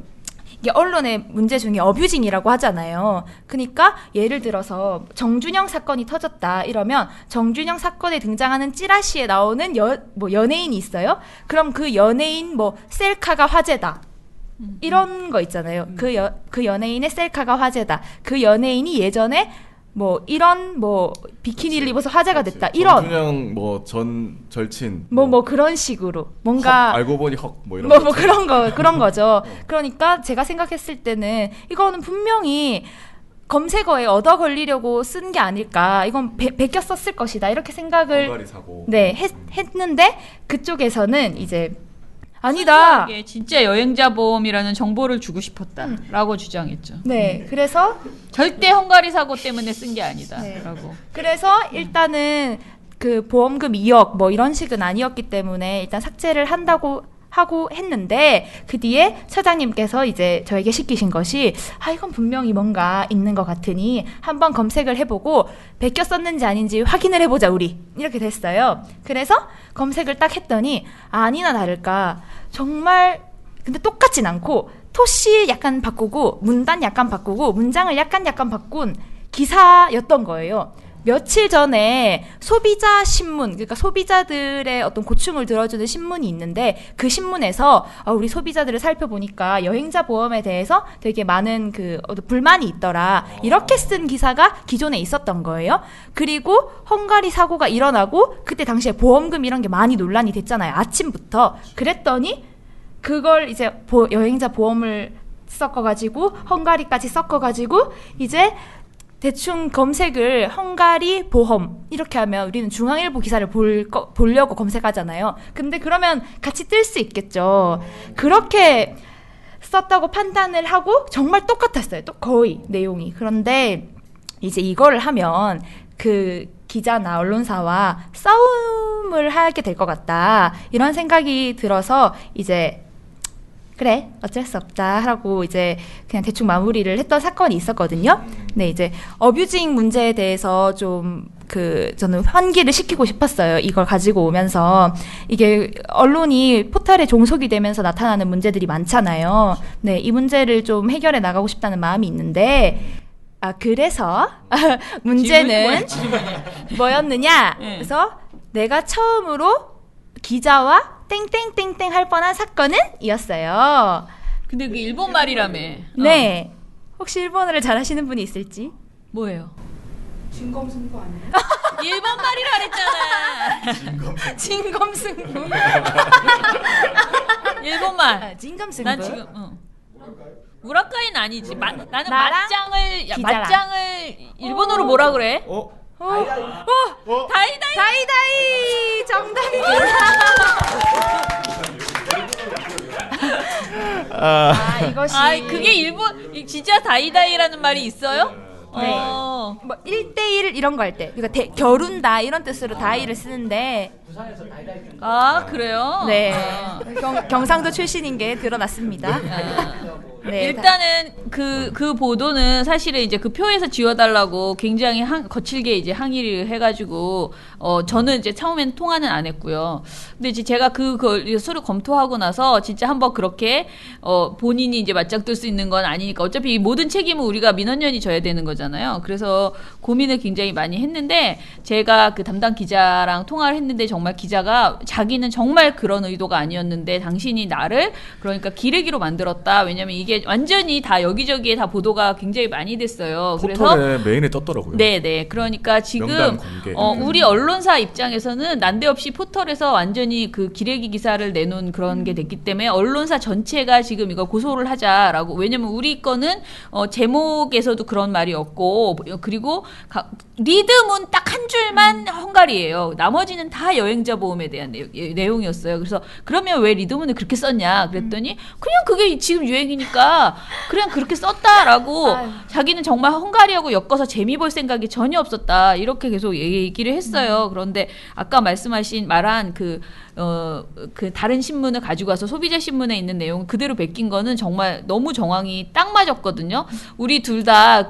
이게 언론의 문제 중에 어뷰징이라고 하잖아요. 그러니까 예를 들어서 정준영 사건이 터졌다 이러면 정준영 사건에 등장하는 찌라시에 나오는 연예인이 있어요. 그럼 그 연예인 뭐 셀카가 화제다. 이런 거 있잖아요. 그 연예인의 셀카가 화제다. 그 연예인이 예전에 뭐 이런 뭐 비키니를 입어서 화제가 됐다. 이런 정준영 뭐 전 절친 뭐 그런 식으로 뭔가 알고 보니 뭐 이런 뭐 그런 거죠. 그러니까 제가 생각했을 때는 이거는 분명히 검색어에 얻어 걸리려고 쓴 게 아닐까. 이건 베껴 썼을 것이다. 이렇게 생각을 헝가리 사고. 네, 했는데 그쪽에서는 이제 아니다. 이게 진짜 여행자 보험이라는 정보를 주고 싶었다라고 주장했죠. 네, 그래서 절대 헝가리 사고 때문에 쓴 게 아니다라고. 네. 그래서 일단은 그 보험금 2억 뭐 이런 식은 아니었기 때문에 일단 삭제를 하고 했는데 그 뒤에 처장님께서 이제 저에게 시키신 것이 이건 분명히 뭔가 있는 것 같으니 한번 검색을 해보고 베꼈었는지 아닌지 확인을 해보자 우리 이렇게 됐어요. 그래서 검색을 딱 했더니 아니나 다를까 정말 근데 똑같진 않고 토시 약간 바꾸고 문단 약간 바꾸고 문장을 약간 바꾼 기사였던 거예요. 며칠 전에 소비자 신문, 그러니까 소비자들의 어떤 고충을 들어주는 신문이 있는데 그 신문에서 우리 소비자들을 살펴보니까 여행자 보험에 대해서 되게 많은 그 불만이 있더라. 이렇게 쓴 기사가 기존에 있었던 거예요. 그리고 헝가리 사고가 일어나고 그때 당시에 보험금 이런 게 많이 논란이 됐잖아요. 아침부터. 그랬더니 그걸 이제 여행자 보험을 섞어가지고 헝가리까지 섞어가지고 이제 대충 검색을 헝가리 보험 이렇게 하면 우리는 중앙일보 기사를 보려고 검색하잖아요. 근데 그러면 같이 뜰 수 있겠죠. 그렇게 썼다고 판단을 하고 정말 똑같았어요. 또 거의 내용이. 그런데 이제 이거를 하면 그 기자나 언론사와 싸움을 하게 될 것 같다. 이런 생각이 들어서 이제 그래 어쩔 수 없다 하고 이제 그냥 대충 마무리를 했던 사건이 있었거든요. 네, 이제 어뷰징 문제에 대해서 좀 저는 환기를 시키고 싶었어요. 이걸 가지고 오면서 이게 언론이 포털에 종속이 되면서 나타나는 문제들이 많잖아요. 네, 이 문제를 좀 해결해 나가고 싶다는 마음이 있는데 그래서 문제는 뭐였느냐? 그래서 내가 처음으로 기자와 땡땡땡땡 할 뻔한 사건은 이었어요. 근데 그게 일본 말이라며. 네. 혹시 일본어를 잘하시는 분이 있을지? 뭐예요? 진검승부 아니에요? 일본 말이라 그랬잖아. 진검승부. 일본 말. 진검승부. 난 지금 우라카이는 아니지. 나는 나랑 기자랑. 맞짱을 일본어로 뭐라 그래? 다이다이 정답입니다. 이것이 그게 진짜 다이다이라는 말이 있어요? 네. 뭐 1대1 이런 거 할 때 그러니까 겨룬다 이런 뜻으로 다이를 쓰는데 그래요? 네. 경상도 출신인 게 드러났습니다. 네, 일단은 그 보도는 사실은 이제 그 표에서 지워달라고 굉장히 거칠게 이제 항의를 해가지고 저는 이제 처음엔 통화는 안 했고요. 근데 이제 제가 그걸 서류 검토하고 나서 진짜 한번 그렇게 본인이 이제 맞짱 뜰 수 있는 건 아니니까 어차피 이 모든 책임은 우리가 민원연이 져야 되는 거잖아요. 그래서 고민을 굉장히 많이 했는데 제가 그 담당 기자랑 통화를 했는데 정말 기자가 자기는 정말 그런 의도가 아니었는데 당신이 나를 그러니까 기레기로 만들었다. 왜냐면 이게 완전히 다 여기저기에 다 보도가 굉장히 많이 됐어요. 포털에 메인에 떴더라고요. 네네. 그러니까 지금 명단 공개. 우리 언론사 입장에서는 난데없이 포털에서 완전히 그 기레기 기사를 내놓은 그런 게 됐기 때문에 언론사 전체가 지금 이거 고소를 하자라고. 왜냐면 우리 거는 제목에서도 그런 말이 없고 그리고 리듬은 딱 한 줄만 헝가리예요. 나머지는 다 여행자 보험에 대한 내용이었어요. 그래서 그러면 왜 리드문을 그렇게 썼냐 그랬더니 그냥 그게 지금 유행이니까 그냥 그렇게 썼다라고 자기는 정말 헝가리하고 엮어서 재미 볼 생각이 전혀 없었다 이렇게 계속 얘기를 했어요. 그런데 아까 말한 그 다른 신문을 가지고 와서 소비자 신문에 있는 내용 그대로 베낀 거는 정말 너무 정황이 딱 맞았거든요. 우리 둘 다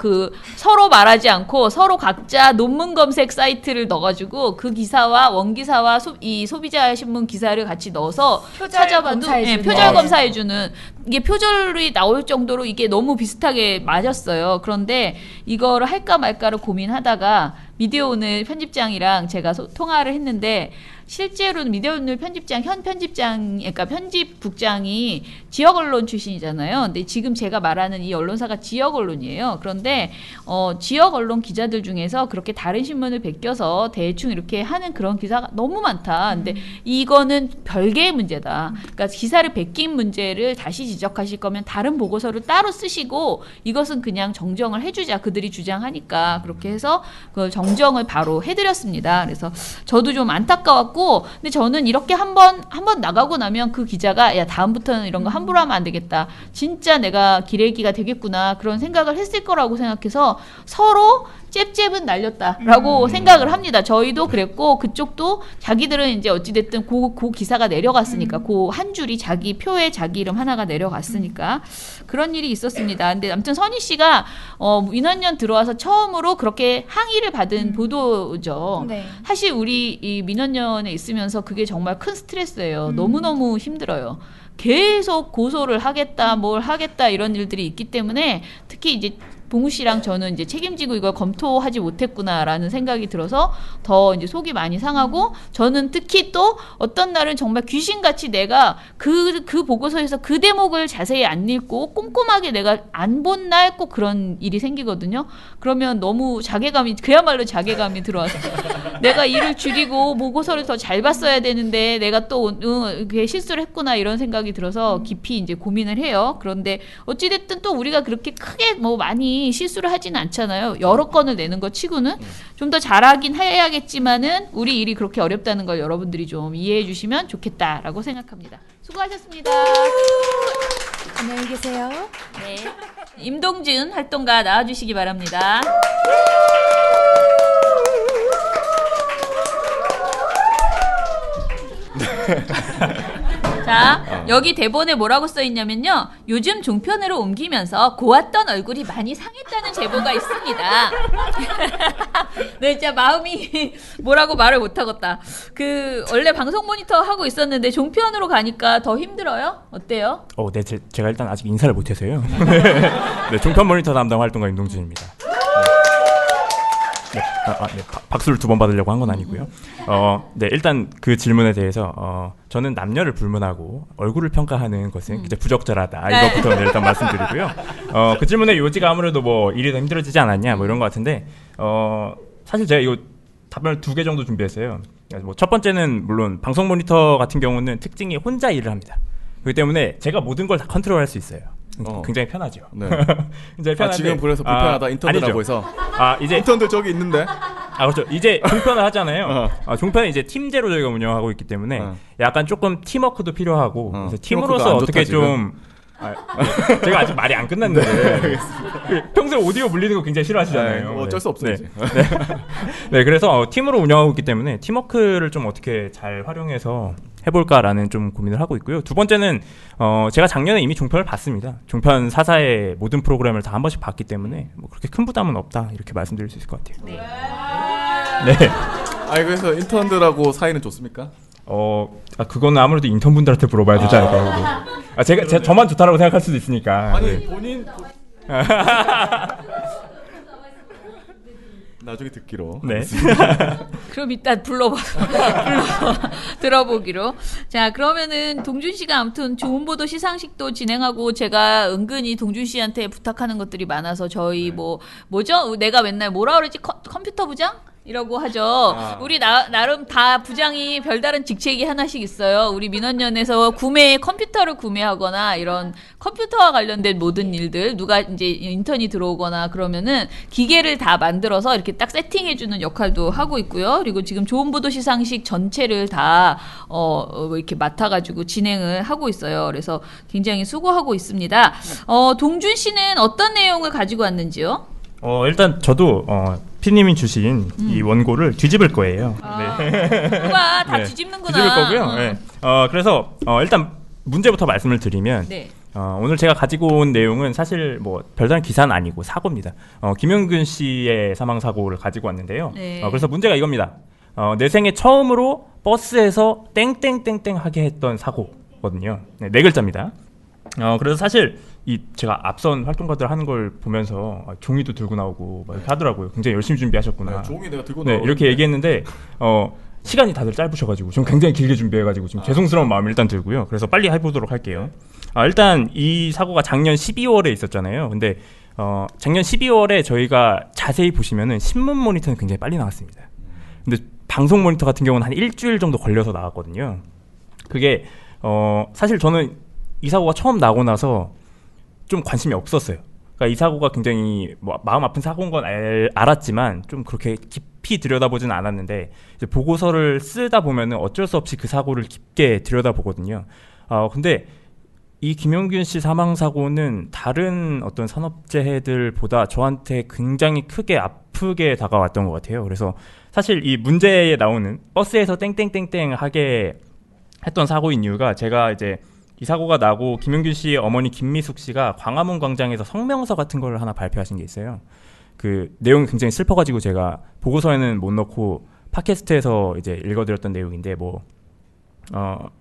서로 말하지 않고 서로 각자 논문 검색 사이트를 넣어가지고 그 기사와 원기사와 이 소비자 신문 기사를 같이 넣어서 찾아봐도 표절 검사해주는 이게 표절이 나올 정도로 이게 너무 비슷하게 맞았어요. 그런데 이거를 할까 말까를 고민하다가 미디어오늘 편집장이랑 제가 통화를 했는데 실제로는 미디어오늘 현 편집장, 그러니까 편집국장이 지역 언론 출신이잖아요. 근데 지금 제가 말하는 이 언론사가 지역 언론이에요. 그런데 지역 언론 기자들 중에서 그렇게 다른 신문을 베껴서 대충 이렇게 하는 그런 기사가 너무 많다. 근데 이거는 별개의 문제다. 그러니까 기사를 베낀 문제를 다시 지적하실 거면 다른 보고서를 따로 쓰시고 이것은 그냥 정정을 해주자. 그들이 주장하니까 그렇게 해서 그 정정을 바로 해드렸습니다. 그래서 저도 좀 안타까웠고 근데 저는 이렇게 한번 나가고 나면 그 기자가 야 다음부터는 이런 거 함부로 하면 안 되겠다. 진짜 내가 기레기가 되겠구나 그런 생각을 했을 거라고 생각해서 서로 잽잽은 날렸다라고 생각을 합니다. 저희도 그랬고 그쪽도 자기들은 이제 어찌됐든 그 기사가 내려갔으니까 그 한 줄이 자기 표에 자기 이름 하나가 내려갔으니까 그런 일이 있었습니다. 근데 아무튼 선희 씨가 민원연 들어와서 처음으로 그렇게 항의를 받은 보도죠. 네. 사실 우리 이 민원연에 있으면서 그게 정말 큰 스트레스예요. 너무너무 힘들어요. 계속 고소를 하겠다, 뭘 하겠다 이런 일들이 있기 때문에 특히 이제 봉우 씨랑 저는 이제 책임지고 이걸 검토하지 못했구나라는 생각이 들어서 더 이제 속이 많이 상하고 저는 특히 또 어떤 날은 정말 귀신같이 내가 그 보고서에서 그 대목을 자세히 안 읽고 꼼꼼하게 내가 안 본 날 꼭 그런 일이 생기거든요. 그러면 너무 자괴감이 그야말로 자괴감이 들어와서 내가 일을 줄이고 보고서를 더 잘 봤어야 되는데 내가 또 그게 실수를 했구나 이런 생각이 들어서 깊이 이제 고민을 해요. 그런데 어찌됐든 또 우리가 그렇게 크게 뭐 많이 실수를 하지는 않잖아요. 여러 건을 내는 것 치고는 좀 더 잘하긴 해야겠지만은 우리 일이 그렇게 어렵다는 걸 여러분들이 좀 이해해 주시면 좋겠다라고 생각합니다. 수고하셨습니다. 안녕히 계세요. 네. 임동준 활동가 나와주시기 바랍니다. 자, 여기 대본에 뭐라고 써 있냐면요. 요즘 종편으로 옮기면서 고왔던 얼굴이 많이 상했다는 제보가 있습니다. 네, 진짜 마음이 뭐라고 말을 못하겠다. 원래 방송 모니터 하고 있었는데 종편으로 가니까 더 힘들어요? 어때요? 네, 제가 일단 아직 인사를 못해서요. 네, 종편 모니터 담당 활동가 임동준입니다. 네, 박수를 2번 받으려고 한 건 아니고요. 네, 일단 그 질문에 대해서 저는 남녀를 불문하고 얼굴을 평가하는 것은 이제 부적절하다. 이것부터 일단 말씀드리고요. 그 질문의 요지가 아무래도 뭐 일이 더 힘들어지지 않았냐 뭐 이런 것 같은데 사실 제가 이거 답변을 2개 정도 준비했어요. 뭐 첫 번째는 물론 방송 모니터 같은 경우는 특징이 혼자 일을 합니다. 그렇기 때문에 제가 모든 걸 다 컨트롤할 수 있어요. 굉장히 편하죠. 네. 굉장히 편한데 지금 그래서 불편하다 인턴이라고 해서 이제 인턴들 저기 있는데 그렇죠. 이제 종편을 하잖아요. 종편은 이제 팀제로 저희가 운영하고 있기 때문에 약간 조금 팀워크도 필요하고 그래서 팀으로서 어떻게 좀 제가 아직 말이 안 끝났는데 평소에 오디오 물리는 거 굉장히 싫어하시잖아요. 뭐 어쩔 수 없어요. 이제. 네, 그래서 팀으로 운영하고 있기 때문에 팀워크를 좀 어떻게 잘 활용해서 해볼까라는 좀 고민을 하고 있고요. 두 번째는 제가 작년에 이미 종편을 봤습니다. 종편 4사의 모든 프로그램을 다 한 번씩 봤기 때문에 뭐 그렇게 큰 부담은 없다 이렇게 말씀드릴 수 있을 것 같아요. 네. 그래서 인턴들하고 사이는 좋습니까? 그거는 아무래도 인턴분들한테 물어봐야 되지 않을까요? 제가 저만 좋다라고 생각할 수도 있으니까. 네. 본인 나중에 듣기로. 네. 그럼 일단 불러 들어보기로. 자, 그러면은 동준 씨가 아무튼 좋은 보도 시상식도 진행하고 제가 은근히 동준 씨한테 부탁하는 것들이 많아서 저희 뭐죠? 내가 맨날 뭐라 그러지? 컴퓨터 부장? 이라고 하죠. 우리 나름 다 부장이 별다른 직책이 하나씩 있어요. 우리 민원연에서 컴퓨터를 구매하거나 이런 컴퓨터와 관련된 모든 일들, 누가 이제 인턴이 들어오거나 그러면은 기계를 다 만들어서 이렇게 딱 세팅해주는 역할도 하고 있고요. 그리고 지금 좋은 보도 시상식 전체를 다 이렇게 맡아가지고 진행을 하고 있어요. 그래서 굉장히 수고하고 있습니다. 동준 씨는 어떤 내용을 가지고 왔는지요? 일단 저도 피님이 주신 이 원고를 뒤집을 거예요. 누가 다 뒤집는구나. 뒤집을 거고요. 네. 그래서 일단 문제부터 말씀을 드리면 네. 오늘 제가 가지고 온 내용은 사실 뭐 별다른 기사는 아니고 사고입니다. 김용균 씨의 사망 사고를 가지고 왔는데요. 네. 그래서 문제가 이겁니다. 내 생애 처음으로 버스에서 땡땡땡땡 하게 했던 사고거든요. 네 글자입니다. 그래서 사실 제가 앞선 활동가들 하는 걸 보면서 종이도 들고 나오고 막 이렇게 하더라고요. 굉장히 열심히 준비하셨구나. 종이 내가 들고 네, 이렇게 얘기했는데 시간이 다들 짧으셔가지고 좀 굉장히 길게 준비해가지고 지금 죄송스러운 마음이 일단 들고요. 그래서 빨리 해보도록 할게요. 일단 이 사고가 작년 12월에 있었잖아요. 근데 작년 12월에 저희가 자세히 보시면은 신문 모니터는 굉장히 빨리 나왔습니다. 근데 방송 모니터 같은 경우는 한 일주일 정도 걸려서 나왔거든요. 그게 사실 저는 이 사고가 처음 나고 나서 좀 관심이 없었어요. 그러니까 이 사고가 굉장히 마음 아픈 사고인 건 알았지만 좀 그렇게 깊이 들여다보지는 않았는데 이제 보고서를 쓰다 보면은 어쩔 수 없이 그 사고를 깊게 들여다보거든요. 근데 이 김용균 씨 사망 사고는 다른 어떤 산업재해들보다 저한테 굉장히 크게 아프게 다가왔던 것 같아요. 그래서 사실 이 문제에 나오는 버스에서 땡땡땡땡 하게 했던 사고인 이유가 제가 이제 이 사고가 나고 김용균 씨 어머니 김미숙 씨가 광화문 광장에서 성명서 같은 걸 하나 발표하신 게 있어요. 그 내용이 굉장히 슬퍼가지고 제가 보고서에는 못 넣고 팟캐스트에서 이제 읽어드렸던 내용인데 뭐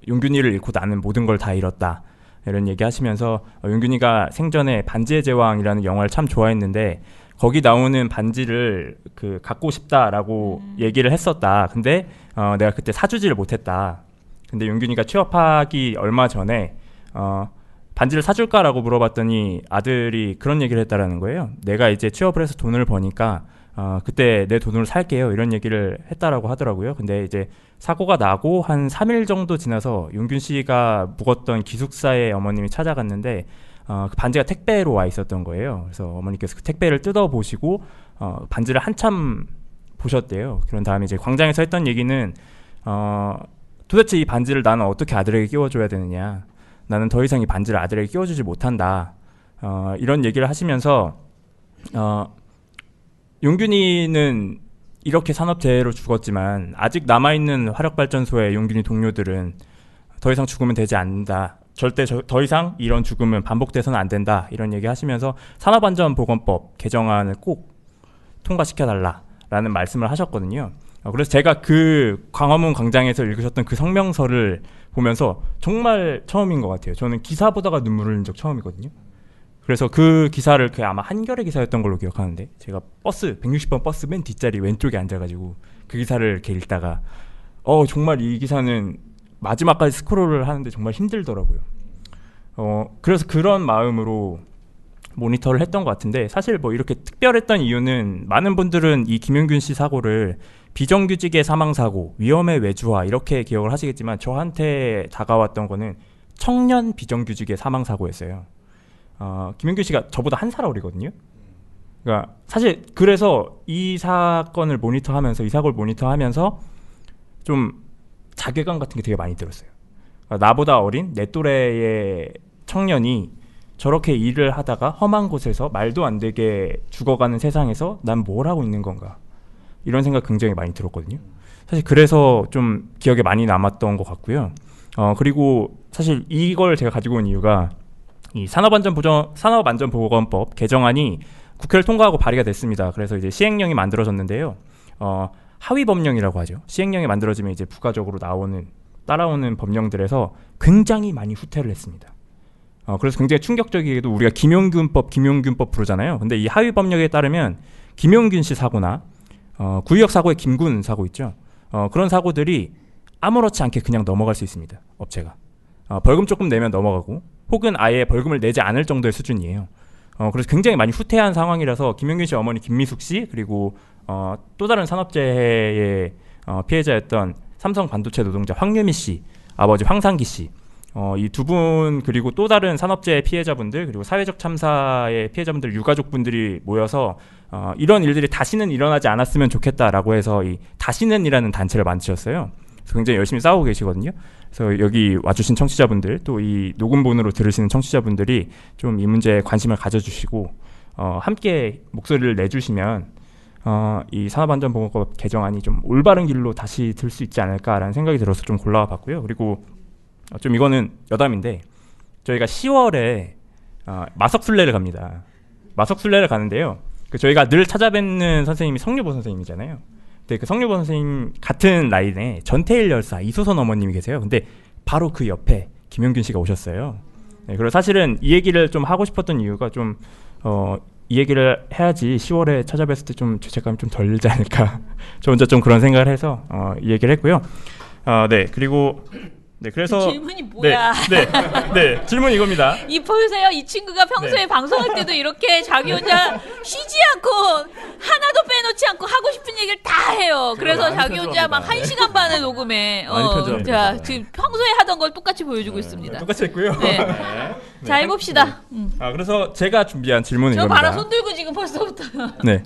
용균이를 잃고 나는 모든 걸 다 잃었다 이런 얘기하시면서 용균이가 생전에 반지의 제왕이라는 영화를 참 좋아했는데 거기 나오는 반지를 그 갖고 싶다라고 얘기를 했었다. 근데 내가 그때 사주지를 못했다. 근데 용균이가 취업하기 얼마 전에 반지를 사줄까라고 물어봤더니 아들이 그런 얘기를 했다라는 거예요. 내가 이제 취업을 해서 돈을 버니까 그때 내 돈으로 살게요 이런 얘기를 했다라고 하더라고요. 근데 이제 사고가 나고 한 3일 정도 지나서 용균 씨가 묵었던 기숙사에 어머님이 찾아갔는데 그 반지가 택배로 와 있었던 거예요. 그래서 어머니께서 그 택배를 뜯어보시고 반지를 한참 보셨대요. 그런 다음에 이제 광장에서 했던 얘기는 도대체 이 반지를 나는 어떻게 아들에게 끼워줘야 되느냐, 나는 더 이상 이 반지를 아들에게 끼워주지 못한다, 이런 얘기를 하시면서 용균이는 이렇게 산업재해로 죽었지만 아직 남아있는 화력발전소의 용균이 동료들은 더 이상 죽으면 되지 않는다, 절대 더 이상 이런 죽음은 반복돼서는 안 된다, 이런 얘기 하시면서 산업안전보건법 개정안을 꼭 통과시켜달라라는 말씀을 하셨거든요. 그래서 제가 그 광화문 광장에서 읽으셨던 그 성명서를 보면서 정말 처음인 것 같아요. 저는 기사 보다가 눈물을 흘린 적 처음이거든요. 그래서 그 기사를 아마 한겨레 기사였던 걸로 기억하는데 제가 버스 160번 버스 맨 뒷자리 왼쪽에 앉아가지고 그 기사를 이렇게 읽다가 정말 이 기사는 마지막까지 스크롤을 하는데 정말 힘들더라고요. 그래서 그런 마음으로 모니터를 했던 것 같은데, 사실 뭐 이렇게 특별했던 이유는 많은 분들은 이 김용균 씨 사고를 비정규직의 사망사고, 위험의 외주화 이렇게 기억을 하시겠지만 저한테 다가왔던 거는 청년 비정규직의 사망사고였어요. 김용균 씨가 저보다 한 살 어리거든요. 그러니까 사실 그래서 이 사건을 모니터하면서, 이 사고를 모니터하면서 좀 자괴감 같은 게 되게 많이 들었어요. 그러니까 나보다 어린 내 또래의 청년이 저렇게 일을 하다가 험한 곳에서 말도 안 되게 죽어가는 세상에서 난 뭘 하고 있는 건가, 이런 생각 굉장히 많이 들었거든요. 사실 그래서 좀 기억에 많이 남았던 것 같고요. 그리고 사실 이걸 제가 가지고 온 이유가 이 산업안전보건법 개정안이 국회를 통과하고 발의가 됐습니다. 그래서 이제 시행령이 만들어졌는데요. 하위법령이라고 하죠. 시행령이 만들어지면 이제 부가적으로 따라오는 법령들에서 굉장히 많이 후퇴를 했습니다. 그래서 굉장히 충격적이게도 우리가 김용균법 부르잖아요. 근데 이 하위법령에 따르면 김용균 씨 사고나 구의역 사고의 김군 사고 있죠. 그런 사고들이 아무렇지 않게 그냥 넘어갈 수 있습니다. 업체가 벌금 조금 내면 넘어가고, 혹은 아예 벌금을 내지 않을 정도의 수준이에요. 그래서 굉장히 많이 후퇴한 상황이라서 김용균 씨 어머니 김미숙 씨, 그리고 또 다른 산업재해의 피해자였던 삼성 반도체 노동자 황유미 씨, 아버지 황상기 씨, 이 두 분, 그리고 또 다른 산업재해 피해자분들, 그리고 사회적 참사의 피해자분들 유가족분들이 모여서 이런 일들이 다시는 일어나지 않았으면 좋겠다라고 해서 이 다시는이라는 단체를 만드셨어요. 그래서 굉장히 열심히 싸우고 계시거든요. 그래서 여기 와주신 청취자분들, 또 이 녹음본으로 들으시는 청취자분들이 좀 이 문제에 관심을 가져주시고 함께 목소리를 내주시면 이 산업안전보건법 개정안이 좀 올바른 길로 다시 들 수 있지 않을까라는 생각이 들어서 좀 골라와 봤고요. 그리고 좀 이거는 여담인데, 저희가 10월에 마석순례를 갑니다. 마석순례를 가는데요. 저희가 늘 찾아뵙는 선생님이 성유보 선생님이잖아요. 근데 그 성유보 선생님 같은 라인에 전태일 열사 이소선 어머님이 계세요. 근데 바로 그 옆에 김용균 씨가 오셨어요. 네, 그리고 사실은 이 얘기를 좀 하고 싶었던 이유가 좀 이 얘기를 해야지 10월에 찾아뵀을 때 좀 죄책감이 좀 덜 들지 않을까. 저 혼자 좀 그런 생각을 해서 이 얘기를 했고요. 네, 그리고 네, 그래서 질문이 뭐야? 네, 질문 이겁니다. 이 보세요. 이 친구가 평소에 방송할 때도 이렇게 자기 혼자 쉬지 않고 하나도 빼놓지 않고 하고 싶은 얘기를 다 해요. 그래서 자기 혼자 막 1시간 반을 녹음해. 자, 지금 평소에 하던 걸 똑같이 보여주고 있습니다. 똑같이 했고요. 네. 자, 해봅시다. 그래서 제가 준비한 질문은 저 이겁니다. 봐라, 손 들고 지금 벌써부터. 네.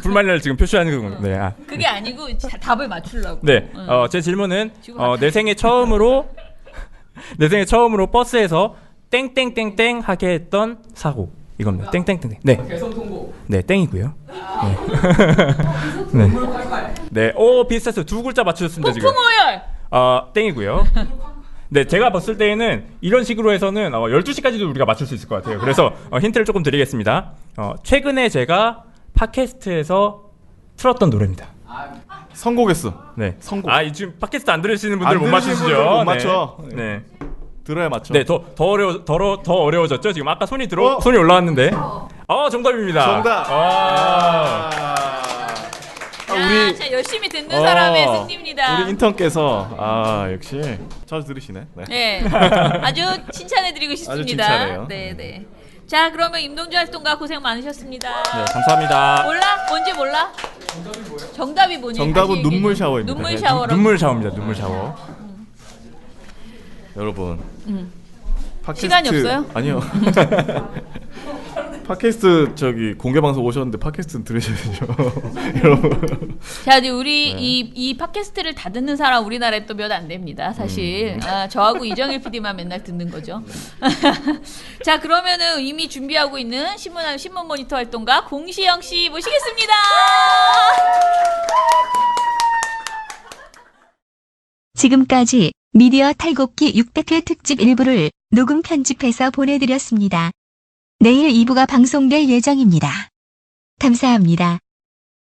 불만을 지금 표시하는 거군요. 네. 그게 아니고 답을 맞추려고. 네. 제 질문은 내 생애 처음으로 버스에서 땡땡땡땡 하게 했던 사고. 이겁니다. 땡땡땡. 네. 개성 통보. 네, 땡이고요. 네. 네. 오, 비슷했어요. 두 글자 맞추셨습니다, 지금. 폭풍 오열. 땡이고요. 네, 제가 봤을 때에는 이런 식으로 해서는 12시까지도 우리가 맞출 수 있을 것 같아요. 그래서 힌트를 조금 드리겠습니다. 최근에 제가 팟캐스트에서 틀었던 노래입니다. 선곡했어. 네. 선곡. 지금 팟캐스트 안 들으시는 분들 안 못 들으시는 맞추시죠? 분들 못 네. 맞춰. 네. 들어야 맞춰. 네, 더 어려워졌죠? 지금 아까 손이 올라왔는데. 정답입니다. 정답. 야, 자, 열심히 듣는 사람의 승리입니다. 우리 인턴께서 역시 자주 들으시네. 네. 네, 아주 칭찬해드리고 싶습니다. 칭찬해요. 네, 네. 자, 그러면 임동주 활동가 고생 많으셨습니다. 네, 감사합니다. 몰라? 뭔지 몰라? 정답이 뭐니? 정답은 다시 눈물 얘기해. 샤워입니다. 눈물 네, 샤워라고. 눈물 샤워입니다. 눈물 샤워. 여러분. 팟캐스트 시간이 없어요? 아니요. 팟캐스트 공개 방송 오셨는데 팟캐스트는 들으셔야죠. 여러분. 자, 이제 우리 네. 이 팟캐스트를 다 듣는 사람 우리나라에 또 몇 안 됩니다. 사실 저하고 이정일 PD만 맨날 듣는 거죠. 자, 그러면은 이미 준비하고 있는 신문 모니터 활동가 공시영 씨 모시겠습니다. 지금까지 미디어 탈곡기 600회 특집 일부를 녹음 편집해서 보내드렸습니다. 내일 2부가 방송될 예정입니다. 감사합니다.